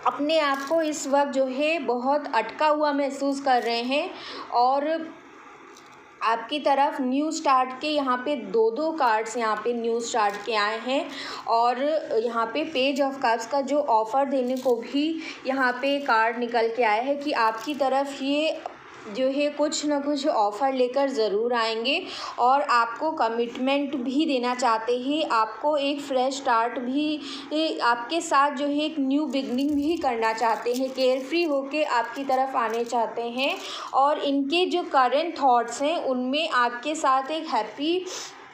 अपने आप को इस वक्त जो है बहुत अटका हुआ महसूस कर रहे हैं। और आपकी तरफ न्यू स्टार्ट के यहाँ पे दो कार्ड्स यहाँ पे न्यू स्टार्ट के आए हैं, और यहाँ पे पेज ऑफ कप्स का जो ऑफ़र देने को भी यहाँ पे कार्ड निकल के आया है कि आपकी तरफ ये जो है कुछ ना कुछ ऑफ़र लेकर ज़रूर आएंगे, और आपको कमिटमेंट भी देना चाहते हैं, आपको एक फ्रेश स्टार्ट भी आपके साथ जो है एक न्यू बिगनिंग भी करना चाहते हैं, केयर फ्री होके आपकी तरफ आने चाहते हैं। और इनके जो करंट थॉट्स हैं उनमें आपके साथ एक हैप्पी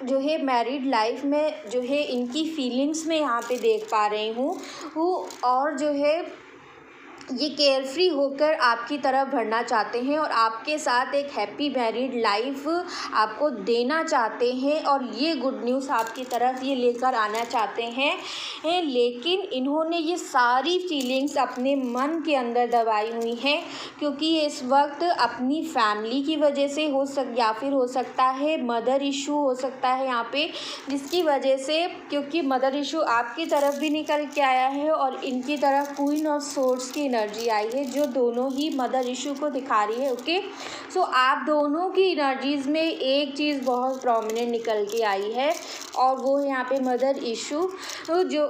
जो है मैरिड लाइफ में जो है इनकी फीलिंग्स में यहाँ पे देख पा रही हूँ, और जो है ये केयर फ्री होकर आपकी तरफ बढ़ना चाहते हैं, और आपके साथ एक हैप्पी मैरिड लाइफ आपको देना चाहते हैं, और ये गुड न्यूज़ आपकी तरफ ये लेकर आना चाहते हैं। लेकिन इन्होंने ये सारी फीलिंग्स अपने मन के अंदर दबाई हुई हैं, क्योंकि ये इस वक्त अपनी फैमिली की वजह से या फिर हो सकता है मदर इशू हो सकता है यहाँ पे, जिसकी वजह से, क्योंकि मदर इशू आपकी तरफ भी निकल के आया है और इनकी तरफ क्वीन ऑफ सोर्ड्स की एनर्जी आई है, जो दोनों ही मदर इशू को दिखा रही है। ओके, सो आप दोनों की एनर्जीज़ में एक चीज़ बहुत प्रोमिनेंट निकल के आई है, और वो यहाँ पे मदर इशू जो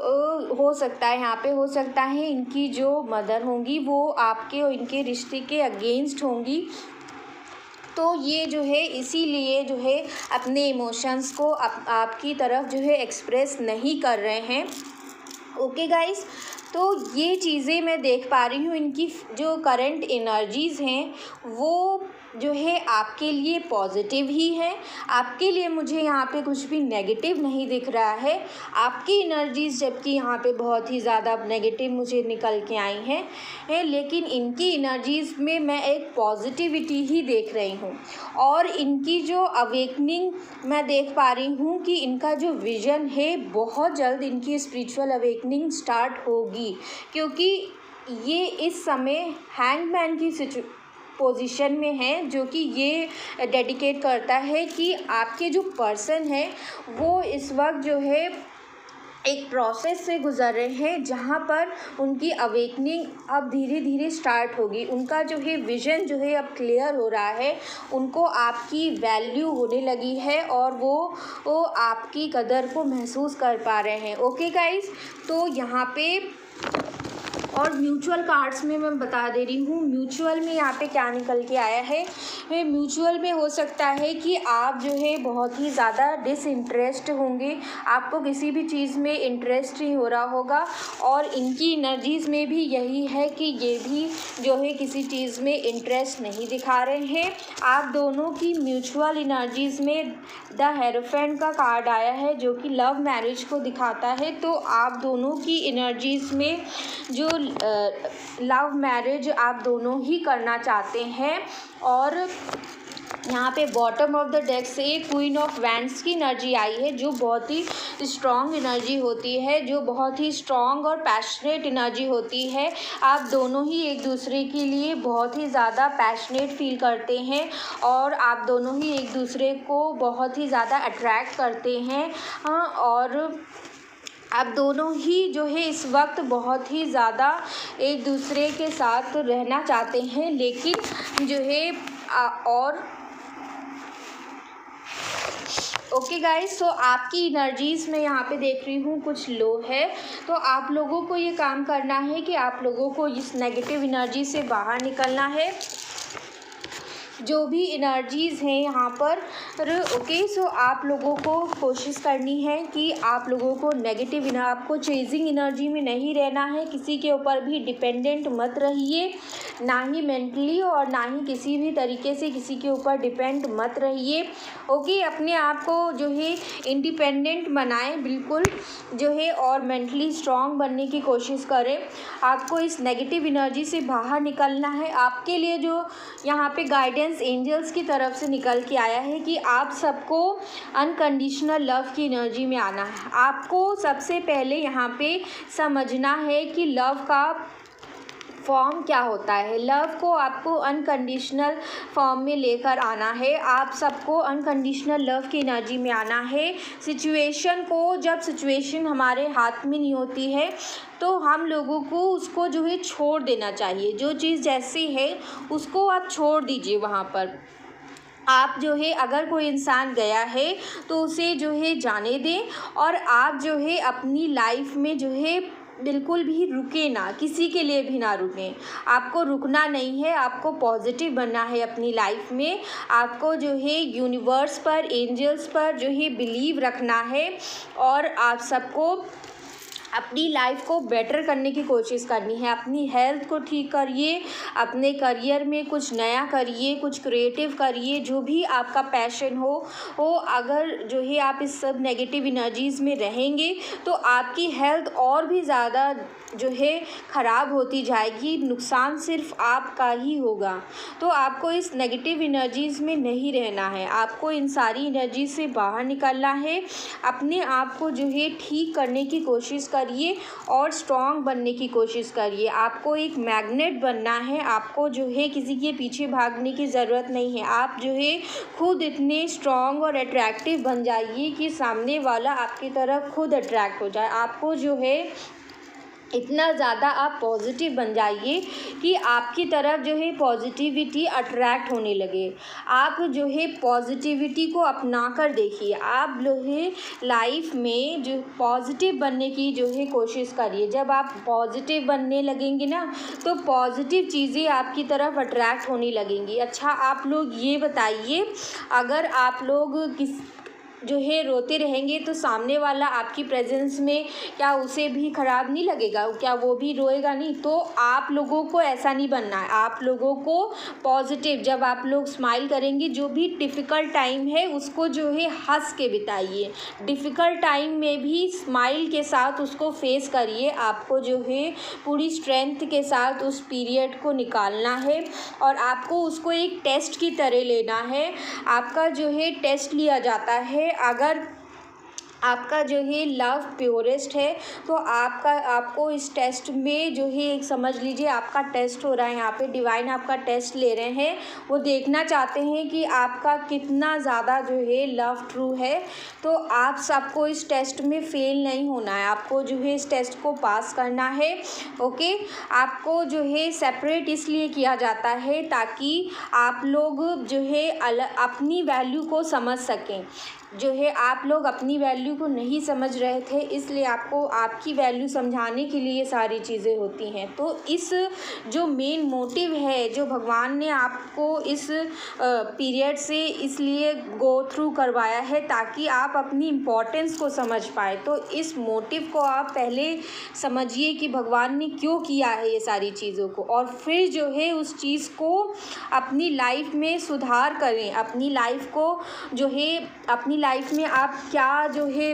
हो सकता है, यहाँ पे हो सकता है इनकी जो मदर होंगी वो आपके और इनके रिश्ते के अगेंस्ट होंगी। तो ये जो है इसीलिए जो है अपने इमोशंस को आपकी तरफ जो है एक्सप्रेस नहीं कर रहे हैं। ओके गाइस, तो ये चीज़ें मैं देख पा रही हूँ, इनकी जो करंट एनर्जीज़ हैं वो जो है आपके लिए पॉजिटिव ही है, आपके लिए मुझे यहाँ पे कुछ भी नेगेटिव नहीं दिख रहा है। आपकी एनर्जीज़ जबकि यहाँ पे बहुत ही ज़्यादा नेगेटिव मुझे निकल के आई हैं, लेकिन इनकी एनर्जीज़ में मैं एक पॉजिटिविटी ही देख रही हूँ, और इनकी जो अवेकनिंग मैं देख पा रही हूँ कि इनका जो विज़न है बहुत जल्द इनकी स्पिरिचुअल अवेकनिंग स्टार्ट होगी, क्योंकि ये इस समय हैंगमैन की पोजीशन में है, जो कि ये डेडिकेट करता है कि आपके जो पर्सन है वो इस वक्त जो है एक प्रोसेस से गुज़र रहे हैं, जहाँ पर उनकी अवेकनिंग अब धीरे धीरे स्टार्ट होगी। उनका जो है विज़न जो है अब क्लियर हो रहा है, उनको आपकी वैल्यू होने लगी है, और वो आपकी कदर को महसूस कर पा रहे हैं। ओके गाइस, तो यहाँ पे और म्यूचुअल कार्ड्स में मैं बता दे रही हूँ, म्यूचुअल में यहाँ पे क्या निकल के आया है। म्यूचुअल में हो सकता है कि आप जो है बहुत ही ज़्यादा डिसइंटरेस्ट होंगे, आपको किसी भी चीज़ में इंटरेस्ट नहीं हो रहा होगा, और इनकी एनर्जीज़ में भी यही है कि ये भी जो है किसी चीज़ में इंटरेस्ट नहीं दिखा रहे हैं। आप दोनों की म्यूचुअल एनर्जीज़ में द हेरोफेंट का कार्ड आया है, जो कि लव मैरिज को दिखाता है। तो आप दोनों की एनर्जीज़ में जो लव मैरिज आप दोनों ही करना चाहते हैं, और यहाँ पे बॉटम ऑफ द डेक से क्वीन ऑफ वैंड्स की एनर्जी आई है, जो बहुत ही स्ट्रॉन्ग एनर्जी होती है, जो बहुत ही स्ट्रॉन्ग और पैशनेट एनर्जी होती है। आप दोनों ही एक दूसरे के लिए बहुत ही ज़्यादा पैशनेट फील करते हैं, और आप दोनों ही एक दूसरे को बहुत ही ज़्यादा अट्रैक्ट करते हैं, और आप दोनों ही जो है इस वक्त बहुत ही ज़्यादा एक दूसरे के साथ रहना चाहते हैं, लेकिन जो है और ओके गाइस, सो आपकी एनर्जीज़ मैं यहाँ पे देख रही हूँ कुछ लो है। तो आप लोगों को ये काम करना है कि आप लोगों को इस नेगेटिव एनर्जी से बाहर निकलना है। जो भी एनर्जीज़ हैं यहाँ पर ओके, सो आप लोगों को कोशिश करनी है कि आप लोगों को नेगेटिव आपको चेजिंग एनर्जी में नहीं रहना है। किसी के ऊपर भी डिपेंडेंट मत रहिए, ना ही मेंटली और ना ही किसी भी तरीके से किसी के ऊपर डिपेंड मत रहिए। ओके, अपने आप को जो है इंडिपेंडेंट बनाएं बिल्कुल जो है, और मेंटली स्ट्रांग बनने की कोशिश करें। आपको इस नेगेटिव एनर्जी से बाहर निकलना है। आपके लिए जो यहाँ पे गाइडेंस एंजल्स की तरफ से निकल के आया है कि आप सबको अनकंडीशनल लव की एनर्जी में आना है। आपको सबसे पहले यहाँ पे समझना है कि लव का फॉर्म क्या होता है। लव को आपको अनकंडीशनल फॉर्म में लेकर आना है। आप सबको अनकंडीशनल लव की एनर्जी में आना है। सिचुएशन को, जब सिचुएशन हमारे हाथ में नहीं होती है तो हम लोगों को उसको जो है छोड़ देना चाहिए। जो चीज़ जैसी है उसको आप छोड़ दीजिए। वहाँ पर आप जो है, अगर कोई इंसान गया है तो उसे जो है जाने दें, और आप जो है अपनी लाइफ में जो है बिल्कुल भी रुके ना, किसी के लिए भी ना रुकें। आपको रुकना नहीं है, आपको पॉजिटिव बनना है अपनी लाइफ में। आपको जो है यूनिवर्स पर, एंजल्स पर जो है बिलीव रखना है, और आप सबको अपनी लाइफ को बेटर करने की कोशिश करनी है। अपनी हेल्थ को ठीक करिए, अपने करियर में कुछ नया करिए, कुछ क्रिएटिव करिए, जो भी आपका पैशन हो। अगर जो है आप इस सब नेगेटिव एनर्जीज़ में रहेंगे तो आपकी हेल्थ और भी ज़्यादा जो है ख़राब होती जाएगी। नुकसान सिर्फ आपका ही होगा। तो आपको इस नेगेटिव एनर्जीज़ में नहीं रहना है। आपको इन सारी एनर्जी से बाहर निकलना है। अपने आप को जो है ठीक करने की कोशिश करिए और स्ट्रॉन्ग बनने की कोशिश करिए। आपको एक मैग्नेट बनना है। आपको जो है किसी के पीछे भागने की ज़रूरत नहीं है। आप जो है खुद इतने स्ट्रॉन्ग और अट्रैक्टिव बन जाइए कि सामने वाला आपकी तरफ खुद अट्रैक्ट हो जाए। आपको जो है इतना ज़्यादा आप पॉजिटिव बन जाइए कि आपकी तरफ जो है पॉजिटिविटी अट्रैक्ट होने लगे। आप जो है पॉजिटिविटी को अपना कर देखिए। आप जो है लाइफ में जो पॉजिटिव बनने की जो है कोशिश करिए। जब आप पॉजिटिव बनने लगेंगे ना तो पॉजिटिव चीज़ें आपकी तरफ अट्रैक्ट होने लगेंगी। अच्छा, आप लोग ये बताइए, अगर आप लोग जो है रोते रहेंगे तो सामने वाला आपकी प्रेजेंस में क्या उसे भी ख़राब नहीं लगेगा? क्या वो भी रोएगा नहीं? तो आप लोगों को ऐसा नहीं बनना है। आप लोगों को पॉजिटिव, जब आप लोग स्माइल करेंगे, जो भी डिफ़िकल्ट टाइम है उसको जो है हंस के बिताइए। डिफ़िकल्ट टाइम में भी स्माइल के साथ उसको फेस करिए। आपको जो है पूरी स्ट्रेंथ के साथ उस पीरियड को निकालना है, और आपको उसको एक टेस्ट की तरह लेना है। आपका जो है टेस्ट लिया जाता है। अगर आपका जो है लव प्योरेस्ट है तो आपको इस टेस्ट में जो है एक समझ लीजिए आपका टेस्ट हो रहा है। यहाँ पे डिवाइन आपका टेस्ट ले रहे हैं। वो देखना चाहते हैं कि आपका कितना ज़्यादा जो है लव ट्रू है। तो आप सबको इस टेस्ट में फेल नहीं होना है। आपको जो है इस टेस्ट को पास करना है। ओके, आपको जो है सेपरेट इसलिए किया जाता है ताकि आप लोग जो है अपनी वैल्यू को समझ सकें। जो है आप लोग अपनी वैल्यू को नहीं समझ रहे थे, इसलिए आपको आपकी वैल्यू समझाने के लिए सारी चीज़ें होती हैं। तो इस जो मेन मोटिव है, जो भगवान ने आपको इस पीरियड से इसलिए गो थ्रू करवाया है ताकि आप अपनी इम्पोर्टेंस को समझ पाए। तो इस मोटिव को आप पहले समझिए कि भगवान ने क्यों किया है ये सारी चीज़ों को, और फिर जो है उस चीज़ को अपनी लाइफ में सुधार करें। अपनी लाइफ को जो है अपनी लाइफ में आप क्या जो है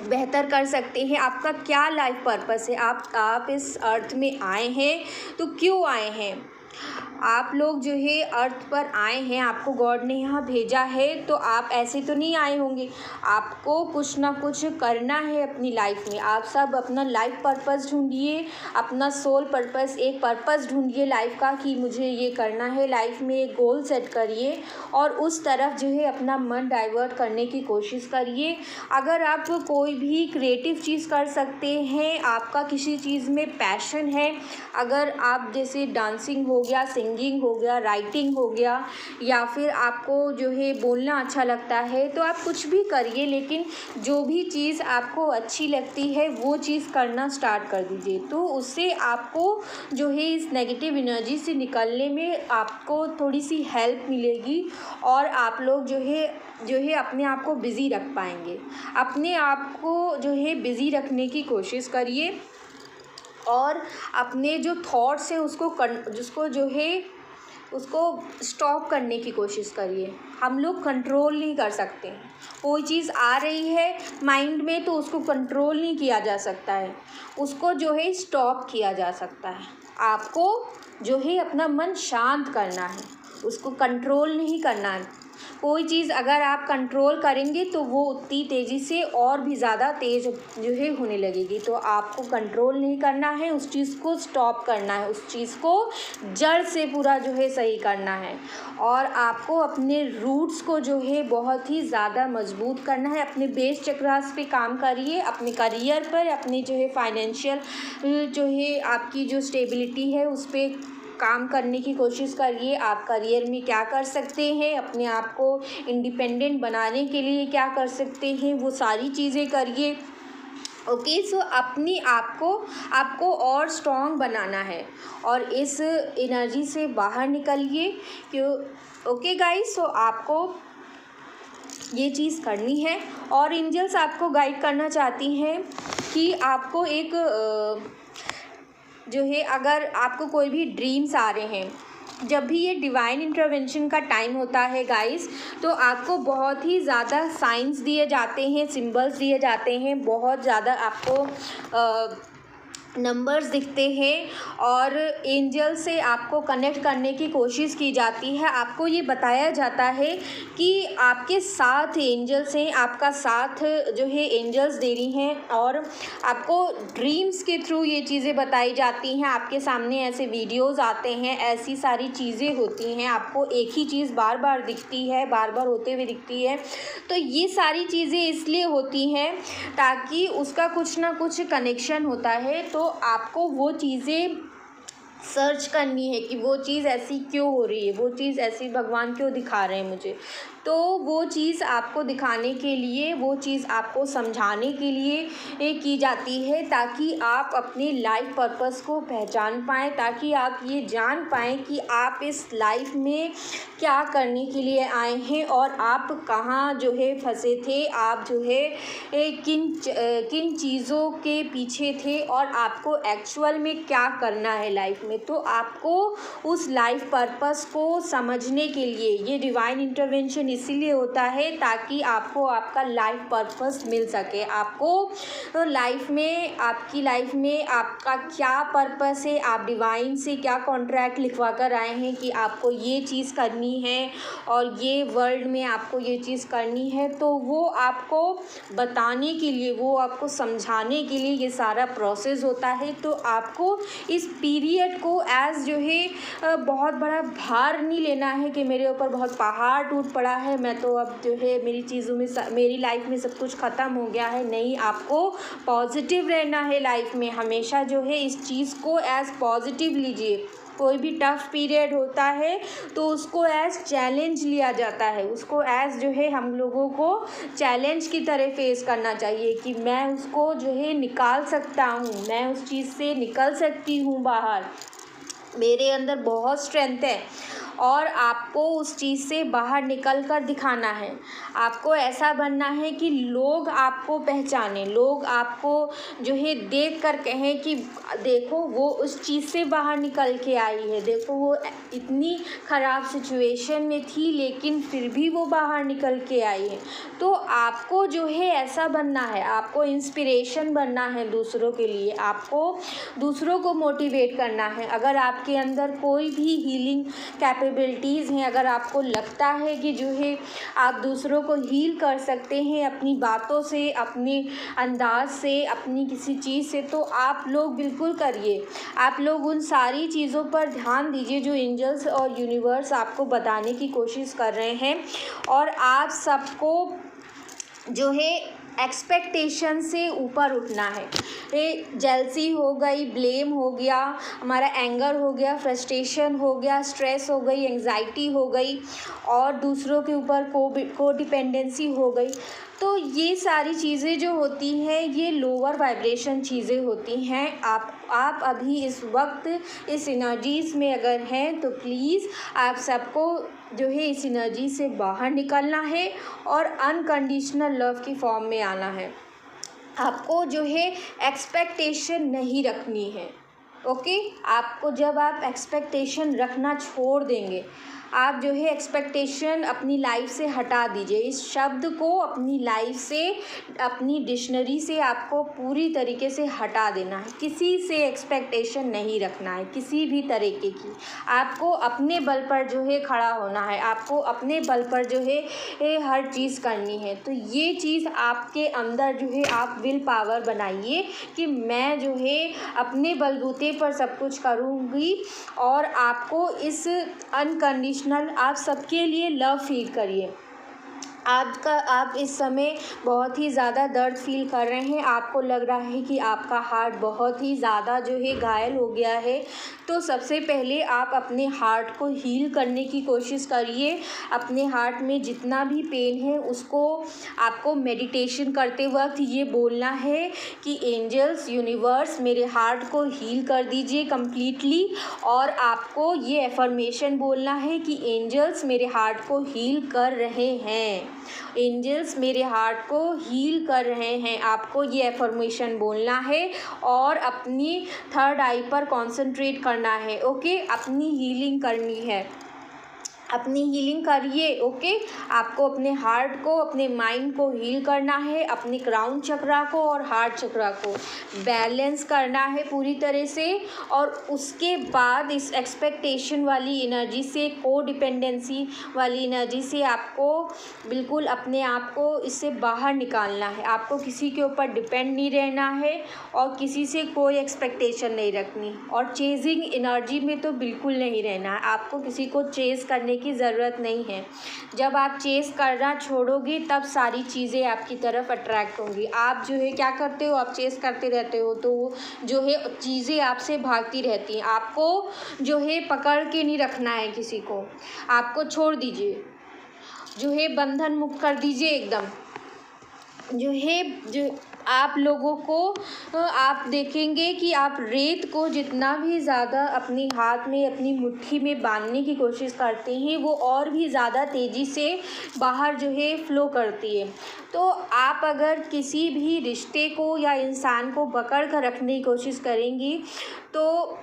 बेहतर कर सकते हैं। आपका क्या लाइफ पर्पस है? आप इस अर्थ में आए हैं तो क्यों आए हैं? आप लोग जो है अर्थ पर आए हैं, आपको गॉड ने यहाँ भेजा है, तो आप ऐसे तो नहीं आए होंगे। आपको कुछ ना कुछ करना है अपनी लाइफ में। आप सब अपना लाइफ पर्पस ढूंढिए, अपना सोल पर्पस, एक पर्पस ढूंढिए लाइफ का कि मुझे ये करना है। लाइफ में एक गोल सेट करिए और उस तरफ जो है अपना मन डाइवर्ट करने की कोशिश करिए। अगर आप कोई भी क्रिएटिव चीज़ कर सकते हैं, आपका किसी चीज़ में पैशन है, अगर आप जैसे डांसिंग हो गया, सिंगिंग हो गया, राइटिंग हो गया, या फिर आपको जो है बोलना अच्छा लगता है, तो आप कुछ भी करिए, लेकिन जो भी चीज़ आपको अच्छी लगती है वो चीज़ करना स्टार्ट कर दीजिए। तो उससे आपको जो है इस नेगेटिव एनर्जी से निकलने में आपको थोड़ी सी हेल्प मिलेगी, और आप लोग जो है अपने आप को बिज़ी रख पाएंगे। अपने आप को जो है बिज़ी रखने की कोशिश करिए, और अपने जो थॉट्स हैं जिसको जो है उसको स्टॉप करने की कोशिश करिए। हम लोग कंट्रोल नहीं कर सकते हैं, कोई चीज़ आ रही है माइंड में तो उसको कंट्रोल नहीं किया जा सकता है, उसको जो है स्टॉप किया जा सकता है। आपको जो है अपना मन शांत करना है, उसको कंट्रोल नहीं करना है। कोई चीज़ अगर आप कंट्रोल करेंगे तो वो उतनी तेज़ी से और भी ज़्यादा तेज़ जो है होने लगेगी। तो आपको कंट्रोल नहीं करना है, उस चीज़ को स्टॉप करना है, उस चीज़ को जड़ से पूरा जो है सही करना है, और आपको अपने रूट्स को जो है बहुत ही ज़्यादा मजबूत करना है। अपने बेस चक्रास पे काम करिए, अपने करियर पर, अपने जो है फाइनेंशियल जो है आपकी जो स्टेबिलिटी है उस पर काम करने की कोशिश करिए। आप करियर में क्या कर सकते हैं, अपने आप को इंडिपेंडेंट बनाने के लिए क्या कर सकते हैं, वो सारी चीज़ें करिए। ओके, सो अपनी आपको और स्ट्रॉन्ग बनाना है, और इस एनर्जी से बाहर निकलिए। क्यों? ओके गाइस, सो आपको ये चीज़ करनी है, और एंजल्स आपको गाइड करना चाहती हैं कि आपको एक जो है, अगर आपको कोई भी ड्रीम्स आ रहे हैं, जब भी ये डिवाइन इंटरवेंशन का टाइम होता है गाइस, तो आपको बहुत ही ज़्यादा साइंस दिए जाते हैं, सिंबल्स दिए जाते हैं, बहुत ज़्यादा आपको नंबर्स दिखते हैं, और एंजल से आपको कनेक्ट करने की कोशिश की जाती है। आपको ये बताया जाता है कि आपके साथ एंजल्स हैं, आपका साथ जो है एंजल्स दे रही हैं, और आपको ड्रीम्स के थ्रू ये चीज़ें बताई जाती हैं। आपके सामने ऐसे वीडियोस आते हैं, ऐसी सारी चीज़ें होती हैं, आपको एक ही चीज़ बार बार दिखती है, बार बार होते हुए दिखती है। तो ये सारी चीज़ें इसलिए होती हैं ताकि उसका कुछ ना कुछ कनेक्शन होता है। तो आपको वो चीज़ें सर्च करनी है कि वो चीज़ ऐसी क्यों हो रही है, वो चीज़ ऐसी भगवान क्यों दिखा रहे हैं मुझे। तो वो चीज़ आपको दिखाने के लिए, वो चीज़ आपको समझाने के लिए की जाती है, ताकि आप अपने लाइफ पर्पस को पहचान पाएँ, ताकि आप ये जान पाएँ कि आप इस लाइफ में क्या करने के लिए आए हैं, और आप कहाँ जो है फंसे थे, आप जो है किन चीज़ों के पीछे थे, और आपको एक्चुअल में क्या करना है लाइफ में। तो आपको उस लाइफ पर्पस को समझने के लिए ये डिवाइन इंटरवेंशन इसीलिए होता है, ताकि आपको आपका लाइफ पर्पस मिल सके। आपको तो लाइफ में, आपकी लाइफ में आपका क्या पर्पस है, आप डिवाइन से क्या कॉन्ट्रैक्ट लिखवा कर आए हैं कि आपको ये चीज़ करनी है, और ये वर्ल्ड में आपको ये चीज़ करनी है, तो वो आपको बताने के लिए, वो आपको समझाने के लिए ये सारा प्रोसेस होता है। तो आपको इस पीरियड को एज जो है बहुत बड़ा भार नहीं लेना है कि मेरे ऊपर बहुत पहाड़ टूट पड़ा है, मैं तो अब जो है मेरी चीज़ों में, मेरी लाइफ में सब कुछ ख़त्म हो गया है। नहीं, आपको पॉजिटिव रहना है लाइफ में, हमेशा जो है इस चीज़ को एज पॉजिटिव लीजिए। कोई भी टफ़ पीरियड होता है तो उसको एज चैलेंज लिया जाता है, उसको एज जो है हम लोगों को चैलेंज की तरह फेस करना चाहिए कि मैं उसको जो है निकाल सकता हूँ, मैं उस चीज़ से निकल सकती हूँ बाहर, मेरे अंदर बहुत स्ट्रेंथ है, और आपको उस चीज़ से बाहर निकल कर दिखाना है। आपको ऐसा बनना है कि लोग आपको पहचानें, लोग आपको जो है देख कर कहें कि देखो वो उस चीज़ से बाहर निकल के आई है, देखो वो इतनी ख़राब सिचुएशन में थी लेकिन फिर भी वो बाहर निकल के आई है। तो आपको जो है ऐसा बनना है, आपको इंस्पिरेशन बनना है दूसरों के लिए, आपको दूसरों को मोटिवेट करना है। अगर आपके अंदर कोई भी हीलिंग कैपेबिलिटीज़ हैं, अगर आपको लगता है कि जो है आप दूसरों को हील कर सकते हैं अपनी बातों से, अपने अंदाज से, अपनी किसी चीज़ से, तो आप लोग बिल्कुल करिए। आप लोग उन सारी चीज़ों पर ध्यान दीजिए जो एंजल्स और यूनिवर्स आपको बताने की कोशिश कर रहे हैं, और आप सबको जो है एक्सपेक्टेशन से ऊपर उठना है। ये जेलसी हो गई, ब्लेम हो गया, हमारा एंगर हो गया, फ्रस्ट्रेशन हो गया, स्ट्रेस हो गई, एंजाइटी हो गई और दूसरों के ऊपर को डिपेंडेंसी हो गई। तो ये सारी चीज़ें जो होती हैं ये लोअर वाइब्रेशन चीज़ें होती हैं। आप अभी इस वक्त इस एनर्जीज़ में अगर हैं तो प्लीज़ आप सबको जो है इस एनर्जी से बाहर निकलना है और अनकंडीशनल लव की फॉर्म में आना है। आपको जो है एक्सपेक्टेशन नहीं रखनी है। ओके, आपको जब आप एक्सपेक्टेशन रखना छोड़ देंगे, आप जो है एक्सपेक्टेशन अपनी लाइफ से हटा दीजिए। इस शब्द को अपनी लाइफ से, अपनी डिक्शनरी से आपको पूरी तरीके से हटा देना है। किसी से एक्सपेक्टेशन नहीं रखना है, किसी भी तरीके की। आपको अपने बल पर जो है खड़ा होना है, आपको अपने बल पर जो है हर चीज़ करनी है। तो ये चीज़ आपके अंदर जो है आप विल पावर बनाइए कि मैं जो है अपने बलबूते पर सब कुछ करूँगी और आपको इस अनकंडीशनल आप सबके लिए लव फील करिए। आप इस समय बहुत ही ज़्यादा दर्द फील कर रहे हैं, आपको लग रहा है कि आपका हार्ट बहुत ही ज़्यादा जो है घायल हो गया है। तो सबसे पहले आप अपने हार्ट को हील करने की कोशिश करिए। अपने हार्ट में जितना भी पेन है उसको आपको मेडिटेशन करते वक्त ये बोलना है कि एंजल्स, यूनिवर्स मेरे हार्ट को हील कर दीजिए कम्प्लीटली। और आपको ये एफर्मेशन बोलना है कि एंजल्स मेरे हार्ट को हील कर रहे हैं, एंजल्स मेरे हार्ट को हील कर रहे हैं। आपको ये एफर्मेशन बोलना है और अपनी थर्ड आई पर कॉन्सेंट्रेट करना है। ओके, अपनी हीलिंग करनी है, अपनी हीलिंग करिए। ओके, आपको अपने हार्ट को, अपने माइंड को हील करना है, अपने क्राउन चक्रा को और हार्ट चक्रा को बैलेंस करना है पूरी तरह से। और उसके बाद इस एक्सपेक्टेशन वाली एनर्जी से, को डिपेंडेंसी वाली एनर्जी से आपको बिल्कुल अपने आप को इससे बाहर निकालना है। आपको किसी के ऊपर डिपेंड नहीं रहना है और किसी से कोई एक्सपेक्टेशन नहीं रखनी। और चेजिंग एनर्जी में तो बिल्कुल नहीं रहना है, आपको किसी को चेज़ करने की ज़रूरत नहीं है। जब आप चेज़ करना छोड़ोगे तब सारी चीज़ें आपकी तरफ अट्रैक्ट होंगी। आप जो है क्या करते हो, आप चेज़ करते रहते हो तो जो है चीज़ें आपसे भागती रहती हैं। आपको जो है पकड़ के नहीं रखना है किसी को, आपको छोड़ दीजिए, जो है बंधन मुक्त कर दीजिए एकदम। जो आप लोगों को आप देखेंगे कि आप रेत को जितना भी ज़्यादा अपने हाथ में, अपनी मुट्ठी में बांधने की कोशिश करते हैं वो और भी ज़्यादा तेज़ी से बाहर जो है फ़्लो करती है। तो आप अगर किसी भी रिश्ते को या इंसान को पकड़ कर रखने की कोशिश करेंगी तो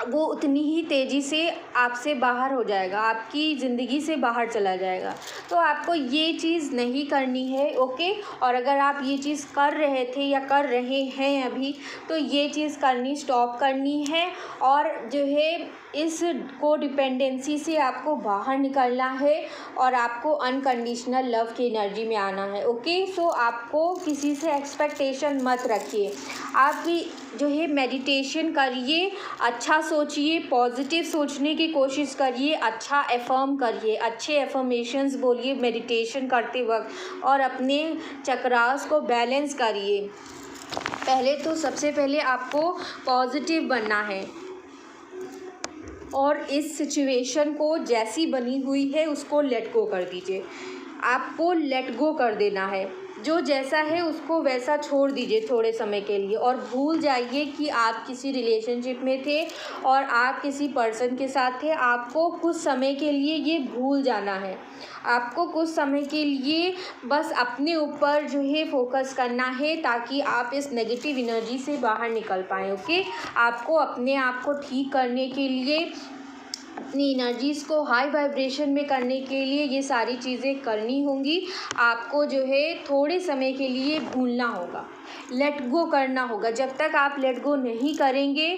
वो उतनी ही तेज़ी से आपसे बाहर हो जाएगा, आपकी ज़िंदगी से बाहर चला जाएगा। तो आपको ये चीज़ नहीं करनी है। ओके, और अगर आप ये चीज़ कर रहे थे या कर रहे हैं अभी, तो ये चीज़ करनी स्टॉप करनी है और जो है इस को डिपेंडेंसी से आपको बाहर निकलना है और आपको अनकंडीशनल लव की एनर्जी में आना है। ओके, सो आपको किसी से एक्सपेक्टेशन मत रखिए। आप भी जो है मेडिटेशन करिए, अच्छा सोचिए, पॉजिटिव सोचने की कोशिश करिए, अच्छा एफर्म करिए, अच्छे एफर्मेशंस बोलिए मेडिटेशन करते वक्त और अपने चक्रास को बैलेंस करिए। पहले तो सबसे पहले आपको पॉजिटिव बनना है और इस सिचुएशन को जैसी बनी हुई है उसको लेट गो कर दीजिए। आपको लेट गो कर देना है, जो जैसा है उसको वैसा छोड़ दीजिए थोड़े समय के लिए और भूल जाइए कि आप किसी रिलेशनशिप में थे और आप किसी पर्सन के साथ थे। आपको कुछ समय के लिए ये भूल जाना है, आपको कुछ समय के लिए बस अपने ऊपर जो है फोकस करना है ताकि आप इस नेगेटिव एनर्जी से बाहर निकल पाएँ। ओके, आपको अपने आप को ठीक करने के लिए, अपनी एनर्जीज़ को हाई वाइब्रेशन में करने के लिए ये सारी चीज़ें करनी होंगी। आपको जो है थोड़े समय के लिए भूलना होगा, लेट गो करना होगा। जब तक आप लेट गो नहीं करेंगे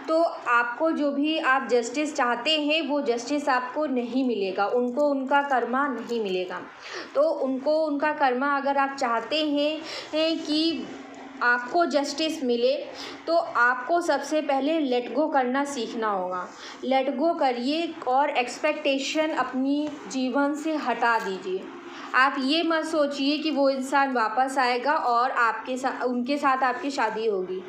तो आपको जो भी आप जस्टिस चाहते हैं वो जस्टिस आपको नहीं मिलेगा, उनको उनका कर्मा नहीं मिलेगा। तो उनको उनका कर्मा अगर आप चाहते हैं कि आपको जस्टिस मिले तो आपको सबसे पहले लेट गो करना सीखना होगा। लेट गो करिए और एक्सपेक्टेशन अपनी जीवन से हटा दीजिए। आप ये मत सोचिए कि वो इंसान वापस आएगा और उनके साथ आपकी शादी होगी।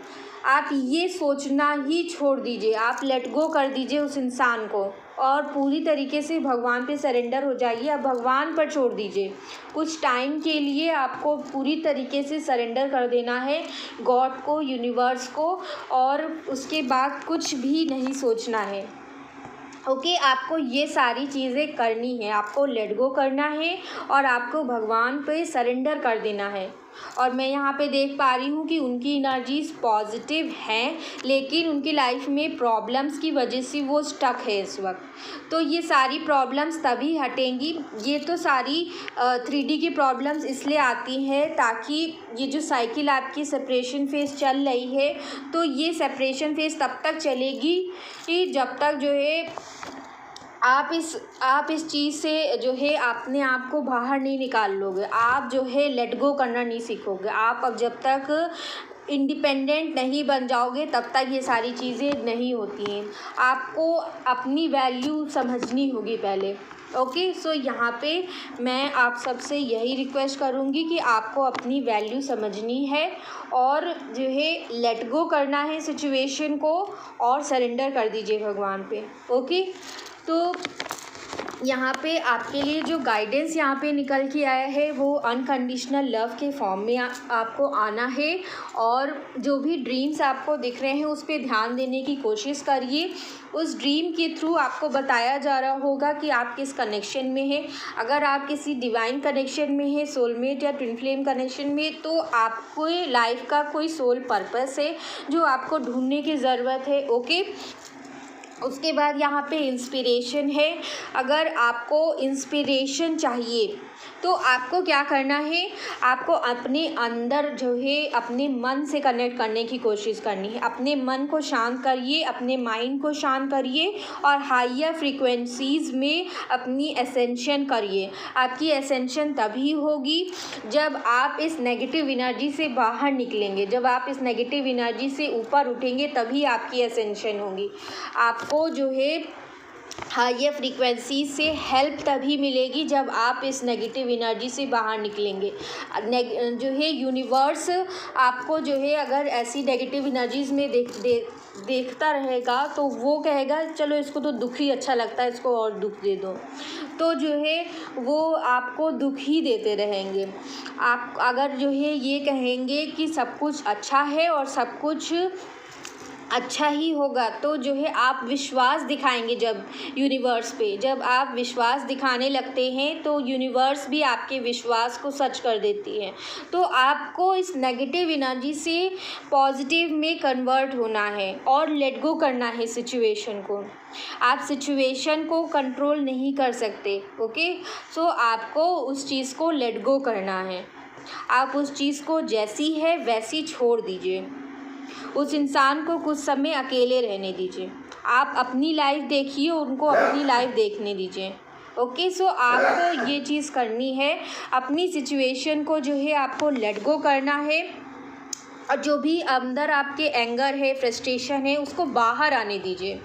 आप ये सोचना ही छोड़ दीजिए। आप लेट गो कर दीजिए उस इंसान को और पूरी तरीके से भगवान पे सरेंडर हो जाइए। आप भगवान पर छोड़ दीजिए। कुछ टाइम के लिए आपको पूरी तरीके से सरेंडर कर देना है गॉड को, यूनिवर्स को, और उसके बाद कुछ भी नहीं सोचना है। ओके, आपको ये सारी चीज़ें करनी है। आपको लेट गो करना है और आपको भगवान पे सरेंडर कर देना है। और मैं यहाँ पे देख पा रही हूँ कि उनकी एनर्जीज पॉजिटिव हैं, लेकिन उनकी लाइफ में प्रॉब्लम्स की वजह से वो स्टक है इस वक्त। तो ये सारी प्रॉब्लम्स तभी हटेंगी। ये तो सारी 3D की प्रॉब्लम्स इसलिए आती हैं ताकि ये जो साइकिल आपकी सेपरेशन फेज़ चल रही है, तो ये सेपरेशन फेज़ तब तक चलेगी कि जब तक जो है आप इस चीज़ से जो है अपने आप को बाहर नहीं निकाल लोगे। आप जो है लेट गो करना नहीं सीखोगे। आप अब जब तक इंडिपेंडेंट नहीं बन जाओगे तब तक ये सारी चीज़ें नहीं होती हैं। आपको अपनी वैल्यू समझनी होगी पहले। ओके, सो यहाँ पे मैं आप सबसे यही रिक्वेस्ट करूँगी कि आपको अपनी वैल्यू समझनी है और जो है लेट गो करना है सिचुएशन को और सरेंडर कर दीजिए भगवान पे। ओके, तो यहाँ पे आपके लिए जो गाइडेंस यहाँ पे निकल के आया है वो अनकंडीशनल लव के फॉर्म में आपको आना है। और जो भी ड्रीम्स आपको दिख रहे हैं उस पर ध्यान देने की कोशिश करिए। उस ड्रीम के थ्रू आपको बताया जा रहा होगा कि आप किस कनेक्शन में हैं। अगर आप किसी डिवाइन कनेक्शन में हैं, सोलमेट या ट्विन फ्लेम कनेक्शन में, तो आपको लाइफ का कोई सोल पर्पस है जो आपको ढूंढने की ज़रूरत है। ओके, उसके बाद यहाँ पे इंस्पिरेशन है। अगर आपको इंस्पिरेशन चाहिए तो आपको क्या करना है, आपको अपने अंदर जो है अपने मन से कनेक्ट करने की कोशिश करनी है। अपने मन को शांत करिए, अपने माइंड को शांत करिए और हायर फ्रीक्वेंसीज़ में अपनी एसेंशन करिए। आपकी एसेंशन तभी होगी जब आप इस नेगेटिव एनर्जी से बाहर निकलेंगे। जब आप इस नेगेटिव एनर्जी से ऊपर उठेंगे तभी आपकी एसेंशन होगी। आपको जो है हायर फ्रीक्वेंसी से हेल्प तभी मिलेगी जब आप इस नेगेटिव एनर्जी से बाहर निकलेंगे। जो है यूनिवर्स आपको जो है अगर ऐसी नेगेटिव एनर्जीज़ में देखता रहेगा तो वो कहेगा चलो इसको तो दुख ही अच्छा लगता है, इसको और दुख दे दो। तो जो है वो आपको दुख ही देते रहेंगे। आप अगर जो है ये कहेंगे कि सब कुछ अच्छा है और सब कुछ अच्छा ही होगा, तो जो है आप विश्वास दिखाएंगे जब यूनिवर्स पे। जब आप विश्वास दिखाने लगते हैं तो यूनिवर्स भी आपके विश्वास को सच कर देती है। तो आपको इस नेगेटिव एनर्जी से पॉजिटिव में कन्वर्ट होना है और लेट गो करना है सिचुएशन को। आप सिचुएशन को कंट्रोल नहीं कर सकते। ओके, सो आपको उस चीज़ को लेट गो करना है। आप उस चीज़ को जैसी है वैसी छोड़ दीजिए। उस इंसान को कुछ समय अकेले रहने दीजिए। आप अपनी लाइफ देखिए, उनको अपनी लाइफ देखने दीजिए। ओके, सो आपको ये चीज़ करनी है। अपनी सिचुएशन को जो है आपको लेट गो करना है और जो भी अंदर आपके एंगर है, फ्रस्ट्रेशन है, उसको बाहर आने दीजिए।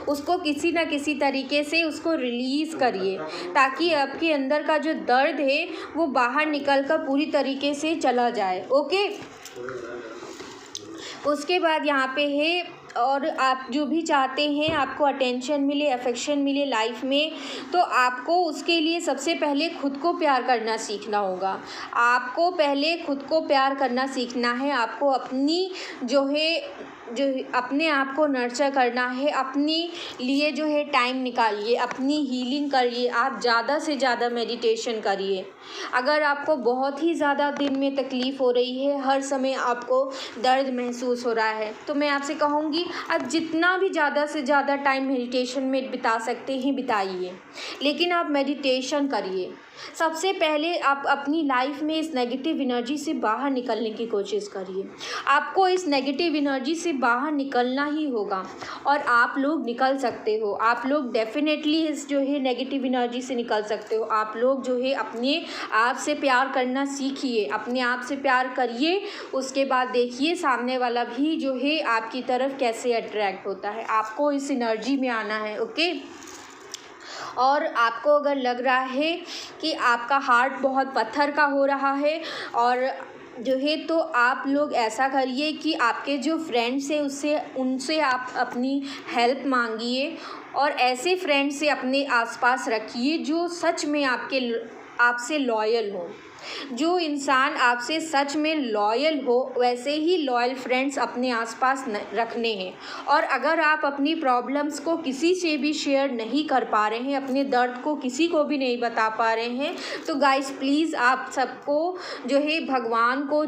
उसको किसी न किसी तरीके से उसको रिलीज़ करिए ताकि आपके अंदर का जो दर्द है वो बाहर निकल कर पूरी तरीके से चला जाए। ओके, उसके बाद यहाँ पे है और आप जो भी चाहते हैं आपको अटेंशन मिले, अफेक्शन मिले लाइफ में, तो आपको उसके लिए सबसे पहले खुद को प्यार करना सीखना होगा। आपको पहले खुद को प्यार करना सीखना है। आपको अपनी जो अपने आप को नर्चर करना है। अपने लिए जो है टाइम निकालिए, अपनी हीलिंग करिए। आप ज़्यादा से ज़्यादा मेडिटेशन करिए। अगर आपको बहुत ही ज़्यादा दिन में तकलीफ़ हो रही है, हर समय आपको दर्द महसूस हो रहा है, तो मैं आपसे कहूँगी आप जितना भी ज़्यादा से ज़्यादा टाइम मेडिटेशन में बिता सकते हैं बिताइए, लेकिन आप मेडिटेशन करिए। सबसे पहले आप अपनी लाइफ में इस नेगेटिव एनर्जी से बाहर निकलने की कोशिश करिए। आपको इस नेगेटिव एनर्जी से बाहर निकलना ही होगा और आप लोग निकल सकते हो। आप लोग डेफिनेटली इस जो है नेगेटिव एनर्जी से निकल सकते हो। आप लोग जो है अपने आप से प्यार करना सीखिए, अपने आप से प्यार करिए, उसके बाद देखिए सामने वाला भी जो है आपकी तरफ कैसे अट्रैक्ट होता है। आपको इस एनर्जी में आना है, ओके। और आपको अगर लग रहा है कि आपका हार्ट बहुत पत्थर का हो रहा है और जो है, तो आप लोग ऐसा करिए कि आपके जो फ्रेंड्स हैं उनसे आप अपनी हेल्प मांगिए और ऐसे फ्रेंड्स से अपने आसपास रखिए जो सच में आपसे लॉयल हो। जो इंसान आपसे सच में लॉयल हो वैसे ही लॉयल फ्रेंड्स अपने आसपास रखने हैं। और अगर आप अपनी प्रॉब्लम्स को किसी से भी शेयर नहीं कर पा रहे हैं, अपने दर्द को किसी को भी नहीं बता पा रहे हैं, तो गाइस प्लीज़ आप सबको जो है भगवान को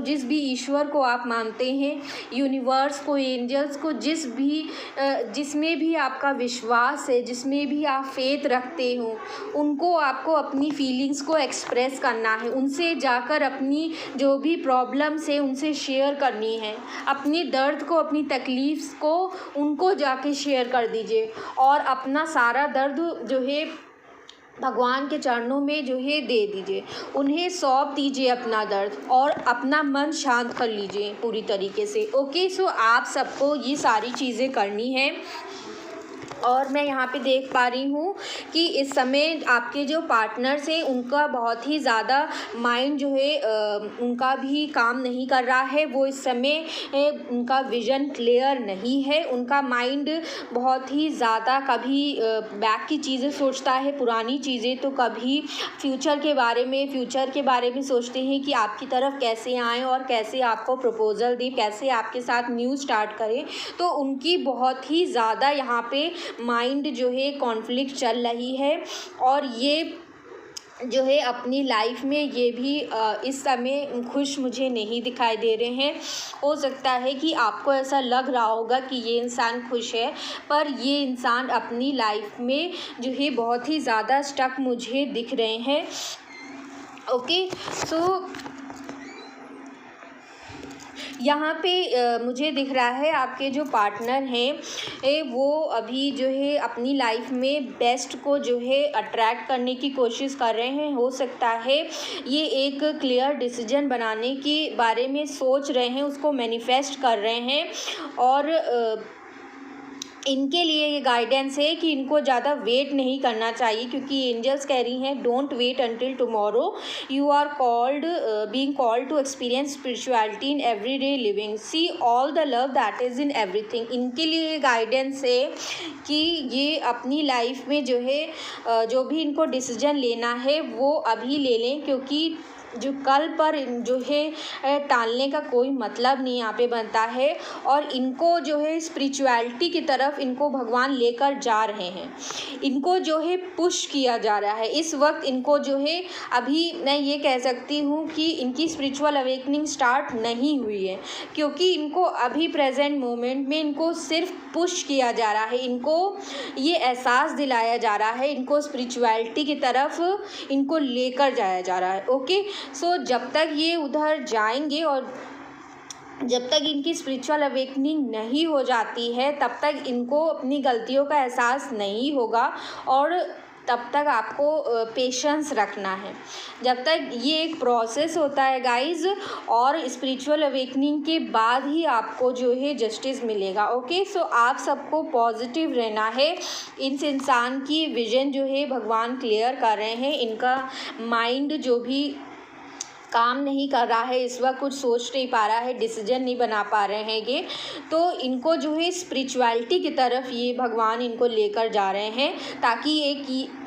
जिस भी ईश्वर को आप मानते हैं, यूनिवर्स को, एंजल्स को, जिसमें भी आपका विश्वास है, जिसमें भी आप फेथ रखते हो, उनको आपको अपनी फीलिंग्स को एक्सप्रेस करना है। उनसे जाकर अपनी जो भी प्रॉब्लम्स है उनसे शेयर करनी है। अपनी दर्द को, अपनी तकलीफ़ को उनको जाके शेयर कर दीजिए और अपना सारा दर्द जो है भगवान के चरणों में जो है दे दीजिए। उन्हें सौंप दीजिए अपना दर्द और अपना मन शांत कर लीजिए पूरी तरीके से, ओके। सो आप सबको ये सारी चीज़ें करनी है। और मैं यहाँ पे देख पा रही हूँ कि इस समय आपके जो पार्टनर्स हैं उनका बहुत ही ज़्यादा माइंड जो है उनका भी काम नहीं कर रहा है। वो इस समय उनका विज़न क्लियर नहीं है। उनका माइंड बहुत ही ज़्यादा कभी बैक की चीज़ें सोचता है, पुरानी चीज़ें, तो कभी फ्यूचर के बारे में सोचते हैं कि आपकी तरफ कैसे आएँ और कैसे आपको प्रपोज़ल दें, कैसे आपके साथ न्यू स्टार्ट करें। तो उनकी बहुत ही ज़्यादा यहाँ पे माइंड जो है कॉन्फ्लिक्ट चल रही है और ये जो है अपनी लाइफ में ये भी इस समय खुश मुझे नहीं दिखाई दे रहे हैं। हो सकता है कि आपको ऐसा लग रहा होगा कि ये इंसान खुश है, पर ये इंसान अपनी लाइफ में जो है बहुत ही ज़्यादा स्टक मुझे दिख रहे हैं, ओके। सो यहाँ पे मुझे दिख रहा है आपके जो पार्टनर हैं वो अभी जो है अपनी लाइफ में बेस्ट को जो है अट्रैक्ट करने की कोशिश कर रहे हैं। हो सकता है ये एक क्लियर डिसीजन बनाने के बारे में सोच रहे हैं, उसको मैनिफेस्ट कर रहे हैं और इनके लिए ये गाइडेंस है कि इनको ज़्यादा वेट नहीं करना चाहिए, क्योंकि एंजल्स कह रही हैं don't wait until tomorrow, you are being called to experience spirituality in everyday living, see all the love that is in everything. इनके लिए ये गाइडेंस है कि ये अपनी लाइफ में जो है जो भी इनको डिसीजन लेना है वो अभी ले लें, क्योंकि जो कल पर जो है टालने का कोई मतलब नहीं यहाँ पे बनता है। और इनको जो है स्पिरिचुअलिटी की तरफ इनको भगवान लेकर जा रहे हैं, इनको जो है पुश किया जा रहा है इस वक्त। इनको जो है अभी मैं ये कह सकती हूँ कि इनकी स्पिरिचुअल अवेकनिंग स्टार्ट नहीं हुई है, क्योंकि इनको अभी प्रेजेंट मोमेंट में इनको सिर्फ पुश किया जा रहा है, इनको ये एहसास दिलाया जा रहा है, इनको स्पिरिचुअलिटी की तरफ इनको लेकर जाया जा रहा है, ओके। सो जब तक ये उधर जाएंगे और जब तक इनकी स्पिरिचुअल अवेकनिंग नहीं हो जाती है तब तक इनको अपनी गलतियों का एहसास नहीं होगा और तब तक आपको पेशेंस रखना है। जब तक ये एक प्रोसेस होता है गाइज़, और स्पिरिचुअल अवेकनिंग के बाद ही आपको जो है जस्टिस मिलेगा, ओके। सो आप सबको पॉजिटिव रहना है। इस इंसान की विज़न जो है भगवान क्लियर कर रहे हैं। इनका माइंड जो भी काम नहीं कर रहा है इस वक्त, कुछ सोच नहीं पा रहा है, डिसीजन नहीं बना पा रहे हैं ये, तो इनको जो है स्पिरिचुअलिटी की तरफ ये भगवान इनको लेकर जा रहे हैं, ताकि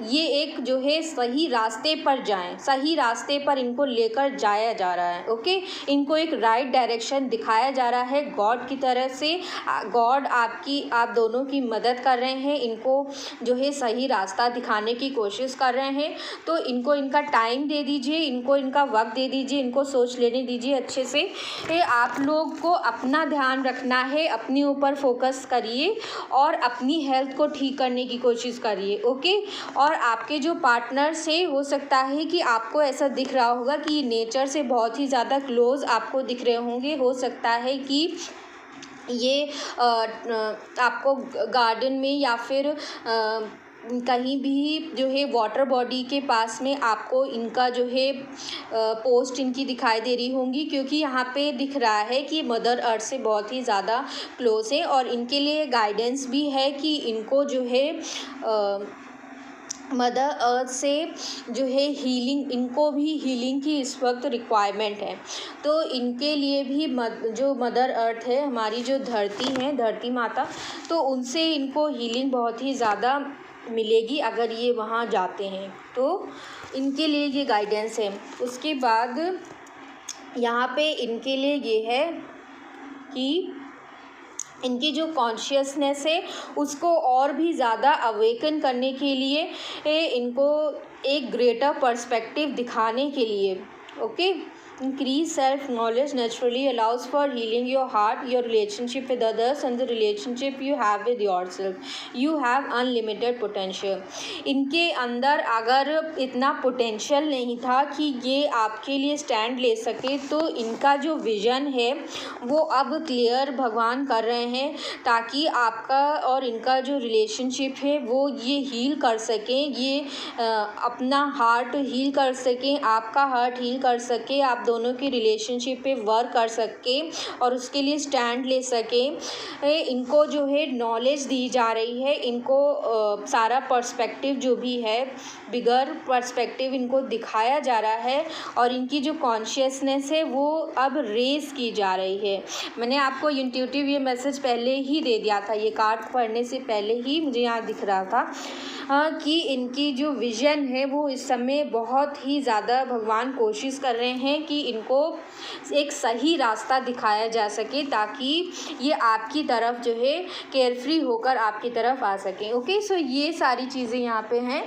ये एक जो है सही रास्ते पर जाएं, सही रास्ते पर इनको लेकर जाया जा रहा है, ओके। इनको एक राइट डायरेक्शन दिखाया जा रहा है गॉड की तरफ से। गॉड आप दोनों की मदद कर रहे हैं, इनको जो है सही रास्ता दिखाने की कोशिश कर रहे हैं। तो इनको इनका टाइम दे दीजिए, इनको इनका वक्त दे दीजिए, इनको सोच लेने दीजिए अच्छे से। आप लोग को अपना ध्यान रखना है, अपने ऊपर फोकस करिए और अपनी हेल्थ को ठीक करने की कोशिश करिए, ओके। और आपके आपके जो पार्टनर्स है हो सकता है कि आपको ऐसा दिख रहा होगा कि नेचर से बहुत ही ज़्यादा क्लोज आपको दिख रहे होंगे। हो सकता है कि ये आपको गार्डन में या फिर कहीं भी जो है वाटर बॉडी के पास में आपको इनका जो है पोस्ट इनकी दिखाई दे रही होंगी, क्योंकि यहाँ पे दिख रहा है कि मदर अर्थ से बहुत ही ज़्यादा क्लोज है और इनके लिए गाइडेंस भी है कि इनको जो है मदर अर्थ से जो है हीलिंग, इनको भी हीलिंग की इस वक्त रिक्वायरमेंट है। तो इनके लिए भी जो मदर अर्थ है, हमारी जो धरती है, धरती माता, तो उनसे इनको हीलिंग बहुत ही ज़्यादा मिलेगी अगर ये वहाँ जाते हैं। तो इनके लिए ये गाइडेंस है। उसके बाद यहाँ पे इनके लिए ये है कि इनकी जो कॉन्शियसनेस है उसको और भी ज़्यादा अवेकन करने के लिए इनको एक ग्रेटर पर्सपेक्टिव दिखाने के लिए, okay. Increase self-knowledge naturally allows for healing your heart, your relationship with others and the relationship you have with yourself. You have unlimited potential. इनके अंदर अगर इतना पोटेंशियल नहीं था कि ये आपके लिए स्टैंड ले सके, तो इनका जो विज़न है वो अब क्लियर भगवान कर रहे हैं ताकि आपका और इनका जो रिलेशनशिप है वो ये हील कर सकें, ये अपना हार्ट हील कर सकें, आपका हार्ट हील कर सके, आप दोनों की रिलेशनशिप पे वर्क कर सके और उसके लिए स्टैंड ले सके। इनको जो है नॉलेज दी जा रही है, इनको सारा पर्सपेक्टिव जो भी है, बिगर पर्सपेक्टिव इनको दिखाया जा रहा है और इनकी जो कॉन्शियसनेस है वो अब रेस की जा रही है। मैंने आपको इंट्यूटिव ये मैसेज पहले ही दे दिया था, ये कार्ड पढ़ने से पहले ही मुझे यहाँ दिख रहा था कि इनकी जो विज़न है वो इस समय बहुत ही ज़्यादा भगवान कोशिश कर रहे हैं कि इनको एक सही रास्ता दिखाया जा सके ताकि ये आपकी तरफ जो है केयरफ्री होकर आपकी तरफ आ सकें। ओके, सो ये सारी चीज़ें यहाँ पे हैं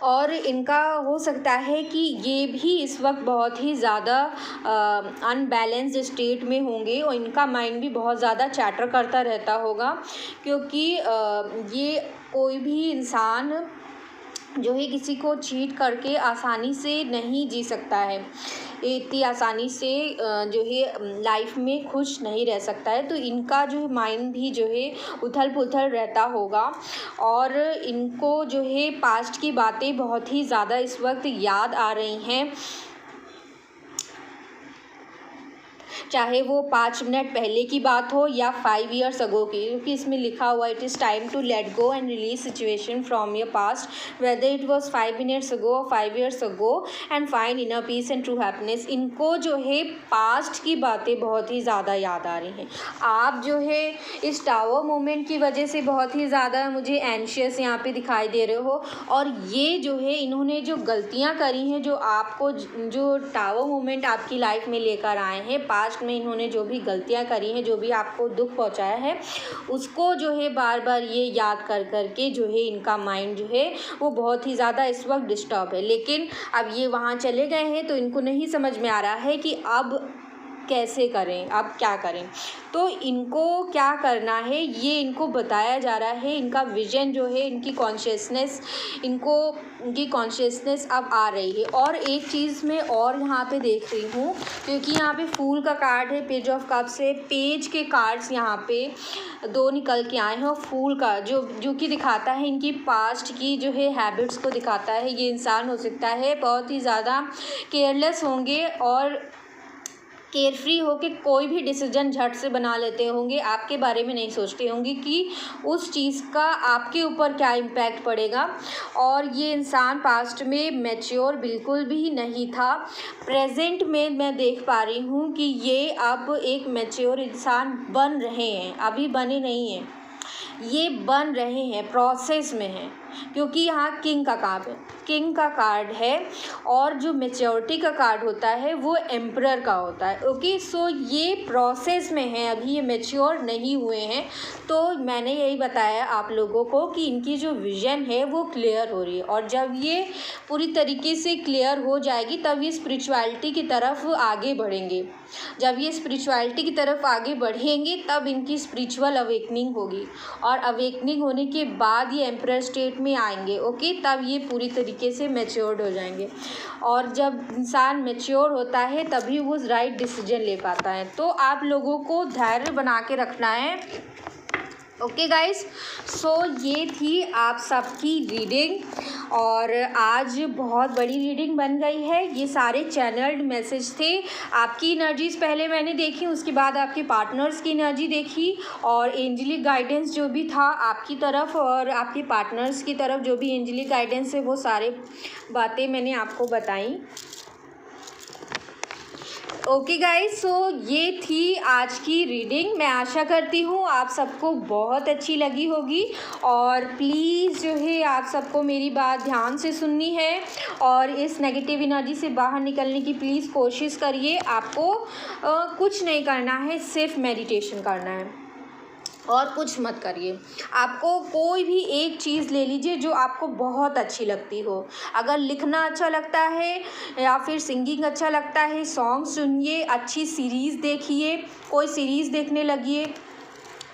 और इनका हो सकता है कि ये भी इस वक्त बहुत ही ज़्यादा अनबैलेंस्ड स्टेट में होंगे और इनका माइंड भी बहुत ज़्यादा चैटर करता रहता होगा, क्योंकि ये कोई भी इंसान जो है किसी को चीट करके आसानी से नहीं जी सकता है, इतनी आसानी से जो है लाइफ में खुश नहीं रह सकता है। तो इनका जो है माइंड भी जो है उथल पुथल रहता होगा और इनको जो है पास्ट की बातें बहुत ही ज़्यादा इस वक्त याद आ रही हैं, चाहे वो 5 मिनट पहले की बात हो या 5 years ago की, क्योंकि इसमें लिखा हुआ it is time to let go and release situation from your past whether it was 5 minutes ago और 5 years ago and find inner peace and true happiness. इनको जो है पास्ट की बातें बहुत ही ज़्यादा याद आ रही हैं। आप जो है इस टावर मोमेंट की वजह से बहुत ही ज़्यादा मुझे एंशियस यहाँ पे दिखाई दे रहे हो और ये जो है इन्होंने जो गलतियाँ करी हैं, जो आपको जो टावर मोमेंट आपकी लाइफ में लेकर आए हैं, पास्ट में इन्होंने जो भी गलतियां करी हैं, जो भी आपको दुख पहुंचाया है, उसको जो है बार बार ये याद कर कर के जो है इनका माइंड जो है वो बहुत ही ज़्यादा इस वक्त डिस्टर्ब है। लेकिन अब ये वहाँ चले गए हैं तो इनको नहीं समझ में आ रहा है कि अब कैसे करें, अब क्या करें। तो इनको क्या करना है ये इनको बताया जा रहा है। इनका विज़न जो है, इनकी कॉन्शियसनेस, इनकी कॉन्शियसनेस अब आ रही है। और एक चीज़ मैं और यहाँ पे देख रही हूँ, क्योंकि यहाँ पे फूल का कार्ड है, पेज ऑफ कप से पेज के कार्ड्स यहाँ पे 2 निकल के आए हैं और फूल का जो कि दिखाता है इनकी पास्ट की जो है हैबिट्स को दिखाता है। ये इंसान हो सकता है बहुत ही ज़्यादा केयरलेस होंगे और केयरफ्री होके कोई भी डिसीजन झट से बना लेते होंगे, आपके बारे में नहीं सोचते होंगे कि उस चीज़ का आपके ऊपर क्या इम्पैक्ट पड़ेगा। और ये इंसान पास्ट में मैच्योर बिल्कुल भी नहीं था। प्रेजेंट में मैं देख पा रही हूँ कि ये अब एक मैच्योर इंसान बन रहे हैं, अभी बने नहीं हैं, ये बन रहे हैं, प्रोसेस में हैं, क्योंकि यहाँ किंग का कार्ड है और जो मैच्योरिटी का कार्ड होता है वो एम्परर का होता है। ओके, सो ये प्रोसेस में है, अभी ये मैच्योर नहीं हुए हैं। तो मैंने यही बताया आप लोगों को कि इनकी जो विज़न है वो क्लियर हो रही है और जब ये पूरी तरीके से क्लियर हो जाएगी तब ये स्पिरिचुअलिटी की तरफ आगे बढ़ेंगे। जब ये स्पिरिचुअलिटी की तरफ आगे बढ़ेंगे तब इनकी स्पिरिचुअल अवेकनिंग होगी और अवेकनिंग होने के बाद ये एम्परर स्टेट में आएंगे, ओके, तब ये पूरी तरीके से मैच्योर्ड हो जाएंगे। और जब इंसान मैच्योर होता है तभी वो राइट डिसीजन ले पाता है। तो आप लोगों को धैर्य बना के रखना है। ओके गाइस, सो ये थी आप सबकी रीडिंग और आज बहुत बड़ी रीडिंग बन गई है। ये सारे चैनल्ड मैसेज थे। आपकी एनर्जीज़ पहले मैंने देखी, उसके बाद आपके पार्टनर्स की एनर्जी देखी और एंजेलिक गाइडेंस जो भी था आपकी तरफ और आपके पार्टनर्स की तरफ जो भी एंजेलिक गाइडेंस है वो सारे बातें मैंने आपको बताई। ओके गाइस, सो ये थी आज की रीडिंग। मैं आशा करती हूँ आप सबको बहुत अच्छी लगी होगी और प्लीज़ जो है आप सबको मेरी बात ध्यान से सुननी है और इस नेगेटिव एनर्जी से बाहर निकलने की प्लीज़ कोशिश करिए। आपको कुछ नहीं करना है, सिर्फ मेडिटेशन करना है और कुछ मत करिए। आपको कोई भी एक चीज़ ले लीजिए जो आपको बहुत अच्छी लगती हो। अगर लिखना अच्छा लगता है या फिर सिंगिंग अच्छा लगता है, सॉन्ग सुनिए, अच्छी सीरीज़ देखिए, कोई सीरीज़ देखने लगिए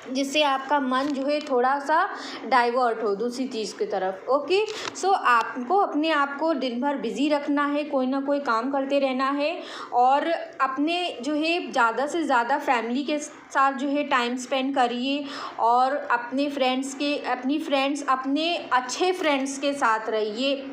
जिससे आपका मन जो है थोड़ा सा डाइवर्ट हो दूसरी चीज़ की तरफ। ओके, सो आपको अपने आप को दिन भर बिज़ी रखना है, कोई ना कोई काम करते रहना है और अपने जो है ज़्यादा से ज़्यादा फैमिली के साथ जो है टाइम स्पेंड करिए और अपने अपने अच्छे फ्रेंड्स के साथ रहिए।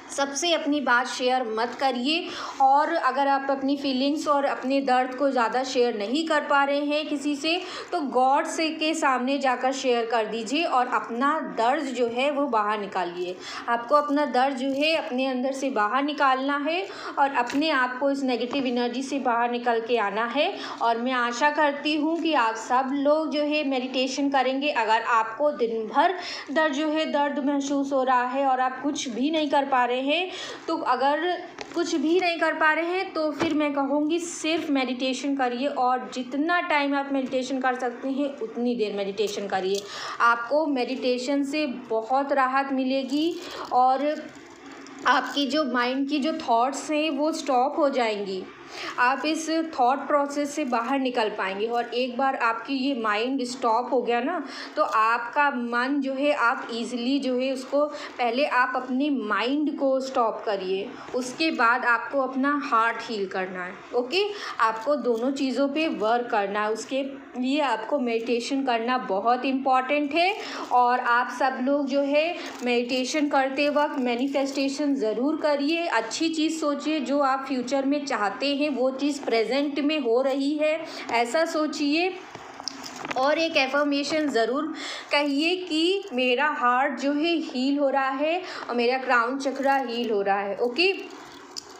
सबसे अपनी बात शेयर मत करिए और अगर आप अपनी फीलिंग्स और अपने दर्द को ज़्यादा शेयर नहीं कर पा रहे हैं किसी से तो गॉड से के सामने जाकर शेयर कर दीजिए और अपना दर्द जो है वो बाहर निकालिए। आपको अपना दर्द जो है अपने अंदर से बाहर निकालना है और अपने आप को इस नेगेटिव एनर्जी से बाहर निकल के आना है। और मैं आशा करती हूँ कि आप सब लोग जो है मेडिटेशन करेंगे। अगर आपको दिन भर दर्द महसूस हो रहा है और आप कुछ भी नहीं कर पा रहे हैं तो अगर कुछ भी नहीं कर पा रहे हैं तो फिर मैं कहूँगी सिर्फ मेडिटेशन करिए और जितना टाइम आप मेडिटेशन कर सकते हैं उतनी देर मेडिटेशन करिए। आपको मेडिटेशन से बहुत राहत मिलेगी और आपकी जो माइंड की जो थॉट्स हैं वो स्टॉप हो जाएंगी। आप इस थॉट प्रोसेस से बाहर निकल पाएंगे और एक बार आपकी ये माइंड स्टॉप हो गया ना तो आपका मन जो है आप इजीली जो है उसको पहले आप अपने माइंड को स्टॉप करिए, उसके बाद आपको अपना हार्ट हील करना है। ओके, आपको दोनों चीज़ों पे वर्क करना है, उसके लिए आपको मेडिटेशन करना बहुत इम्पॉर्टेंट है। और आप सब लोग जो है मेडिटेशन करते वक्त मैनिफेस्टेशन ज़रूर करिए, अच्छी चीज़ सोचिए, जो आप फ्यूचर में चाहते हैं वो चीज़ प्रेजेंट में हो रही है ऐसा सोचिए। और एक एफर्मेशन ज़रूर कहिए कि मेरा हार्ट जो है हील हो रहा है और मेरा क्राउन चक्रा हील हो रहा है। ओके,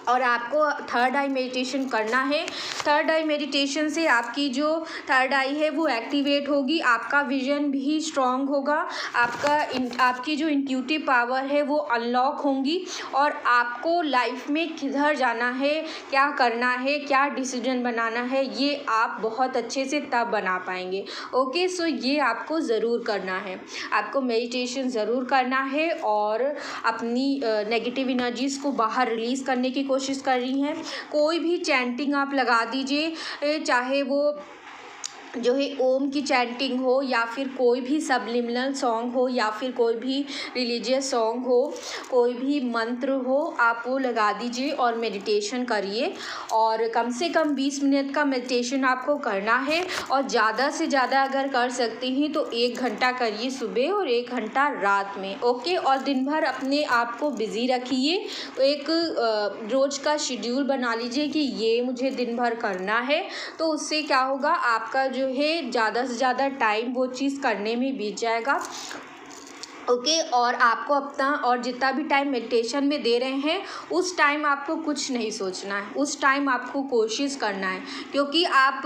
और आपको थर्ड आई मेडिटेशन करना है। थर्ड आई मेडिटेशन से आपकी जो थर्ड आई है वो एक्टिवेट होगी, आपका विजन भी स्ट्रॉन्ग होगा, आपकी जो इंट्यूटिव पावर है वो अनलॉक होंगी और आपको लाइफ में किधर जाना है, क्या करना है, क्या डिसीजन बनाना है, ये आप बहुत अच्छे से तब बना पाएंगे। ओके, सो ये आपको ज़रूर करना है, आपको मेडिटेशन ज़रूर करना है और अपनी नेगेटिव एनर्जीज़ को बाहर रिलीज़ करने की कोशिश कर रही हैं। कोई भी चैंटिंग आप लगा दीजिए, चाहे वो जो है ओम की चैंटिंग हो या फिर कोई भी सबलिमिनल सॉन्ग हो या फिर कोई भी रिलीजियस सॉन्ग हो, कोई भी मंत्र हो, आप वो लगा दीजिए और मेडिटेशन करिए। और कम से कम 20 मिनट का मेडिटेशन आपको करना है और ज़्यादा से ज़्यादा अगर कर सकते हैं तो 1 घंटा करिए सुबह और 1 घंटा रात में। ओके, और दिन भर अपने आप को बिज़ी रखिए, एक रोज़ का शेड्यूल बना लीजिए कि ये मुझे दिन भर करना है। तो उससे क्या होगा, आपका जो है ज़्यादा से ज़्यादा टाइम वो चीज़ करने में बीत जाएगा। ओके, और आपको अपना और जितना भी टाइम मेडिटेशन में दे रहे हैं उस टाइम आपको कुछ नहीं सोचना है, उस टाइम आपको कोशिश करना है। क्योंकि आप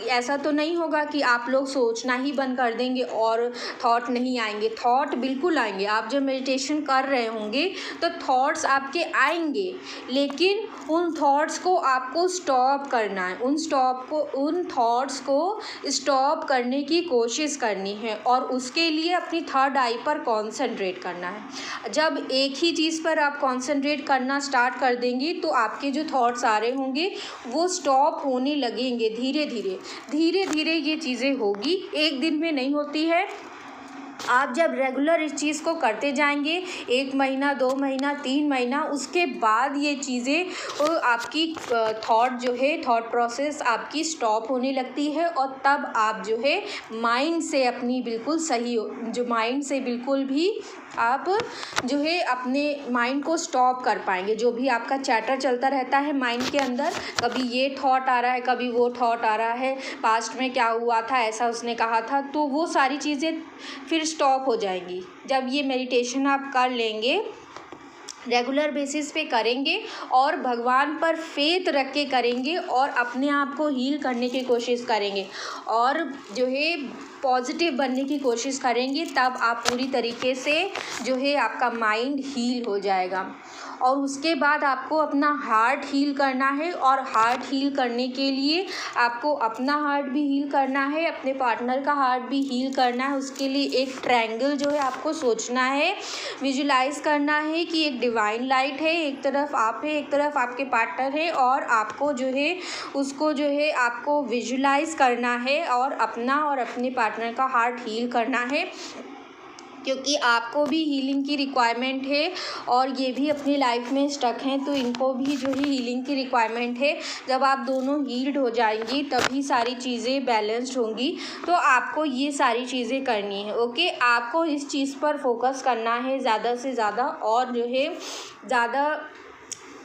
ऐसा तो नहीं होगा कि आप लोग सोचना ही बंद कर देंगे और थॉट नहीं आएंगे, थॉट बिल्कुल आएंगे। आप जब मेडिटेशन कर रहे होंगे तो थॉट्स आपके आएंगे, लेकिन उन थॉट्स को आपको स्टॉप करना है, उन थॉट्स को स्टॉप करने की कोशिश करनी है और उसके लिए अपनी थर्ड आई पर कंसंट्रेट करना है। जब एक ही चीज़ पर आप कंसंट्रेट करना स्टार्ट कर देंगे तो आपके जो थॉट्स आ रहे होंगे वो स्टॉप होने लगेंगे। धीरे धीरे ये चीज़ें होगी, एक दिन में नहीं होती है। आप जब रेगुलर इस चीज़ को करते जाएंगे 1 महीना, 2 महीना, 3 महीना, उसके बाद ये चीज़ें आपकी थॉट प्रोसेस आपकी स्टॉप होने लगती है और तब आप जो है माइंड से अपनी बिल्कुल सही जो माइंड से बिल्कुल भी आप जो है अपने माइंड को स्टॉप कर पाएंगे। जो भी आपका चैटर चलता रहता है माइंड के अंदर, कभी ये थॉट आ रहा है, कभी वो थॉट आ रहा है, पास्ट में क्या हुआ था, ऐसा उसने कहा था, तो वो सारी चीज़ें फिर स्टॉप हो जाएंगी। जब ये मेडिटेशन आप कर लेंगे, रेगुलर बेसिस पे करेंगे और भगवान पर फेथ रख के करेंगे और अपने आप को हील करने की कोशिश करेंगे और जो है पॉजिटिव बनने की कोशिश करेंगे, तब आप पूरी तरीके से जो है आपका माइंड हील हो जाएगा। और उसके बाद आपको अपना हार्ट हील करना है और हार्ट हील करने के लिए आपको अपना हार्ट भी हील करना है, अपने पार्टनर का हार्ट भी हील करना है। उसके लिए एक ट्रायंगल जो है आपको सोचना है, विजुलाइज करना है कि एक डिवाइन लाइट है, एक तरफ आप है, एक तरफ आपके पार्टनर है और आपको जो है उसको जो है आपको विजुलाइज करना है और अपना और अपने पार्टनर का हार्ट हील करना है, क्योंकि आपको भी हीलिंग की रिक्वायरमेंट है और ये भी अपनी लाइफ में स्टक हैं, तो इनको भी जो है हीलिंग की रिक्वायरमेंट है। जब आप दोनों हील्ड हो जाएंगी तभी सारी चीज़ें बैलेंस्ड होंगी। तो आपको ये सारी चीज़ें करनी है। ओके, आपको इस चीज़ पर फोकस करना है ज़्यादा से ज़्यादा और जो है ज़्यादा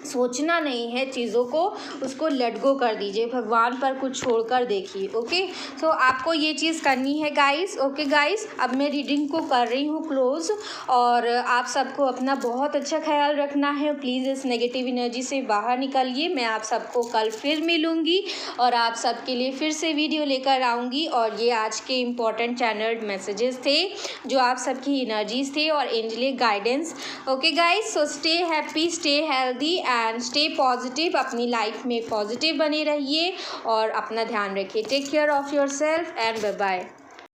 सोचना नहीं है चीज़ों को, उसको लेट गो कर दीजिए, भगवान पर कुछ छोड़कर देखिए। ओके, तो आपको ये चीज़ करनी है गाइस। ओके गाइस, अब मैं रीडिंग को कर रही हूँ क्लोज और आप सबको अपना बहुत अच्छा ख्याल रखना है। प्लीज़ इस नेगेटिव एनर्जी से बाहर निकलिए। मैं आप सबको कल फिर मिलूँगी और आप सबके लिए फिर से वीडियो लेकर आऊँगी। और ये आज के इम्पॉर्टेंट चैनल मैसेजेस थे जो आप सबकी एनर्जीज थे और angelic guidance. Okay guys, so stay happy, stay healthy and stay positive. अपनी लाइफ में पॉजिटिव बने रहिए और अपना ध्यान रखिए। Take care of yourself and bye bye.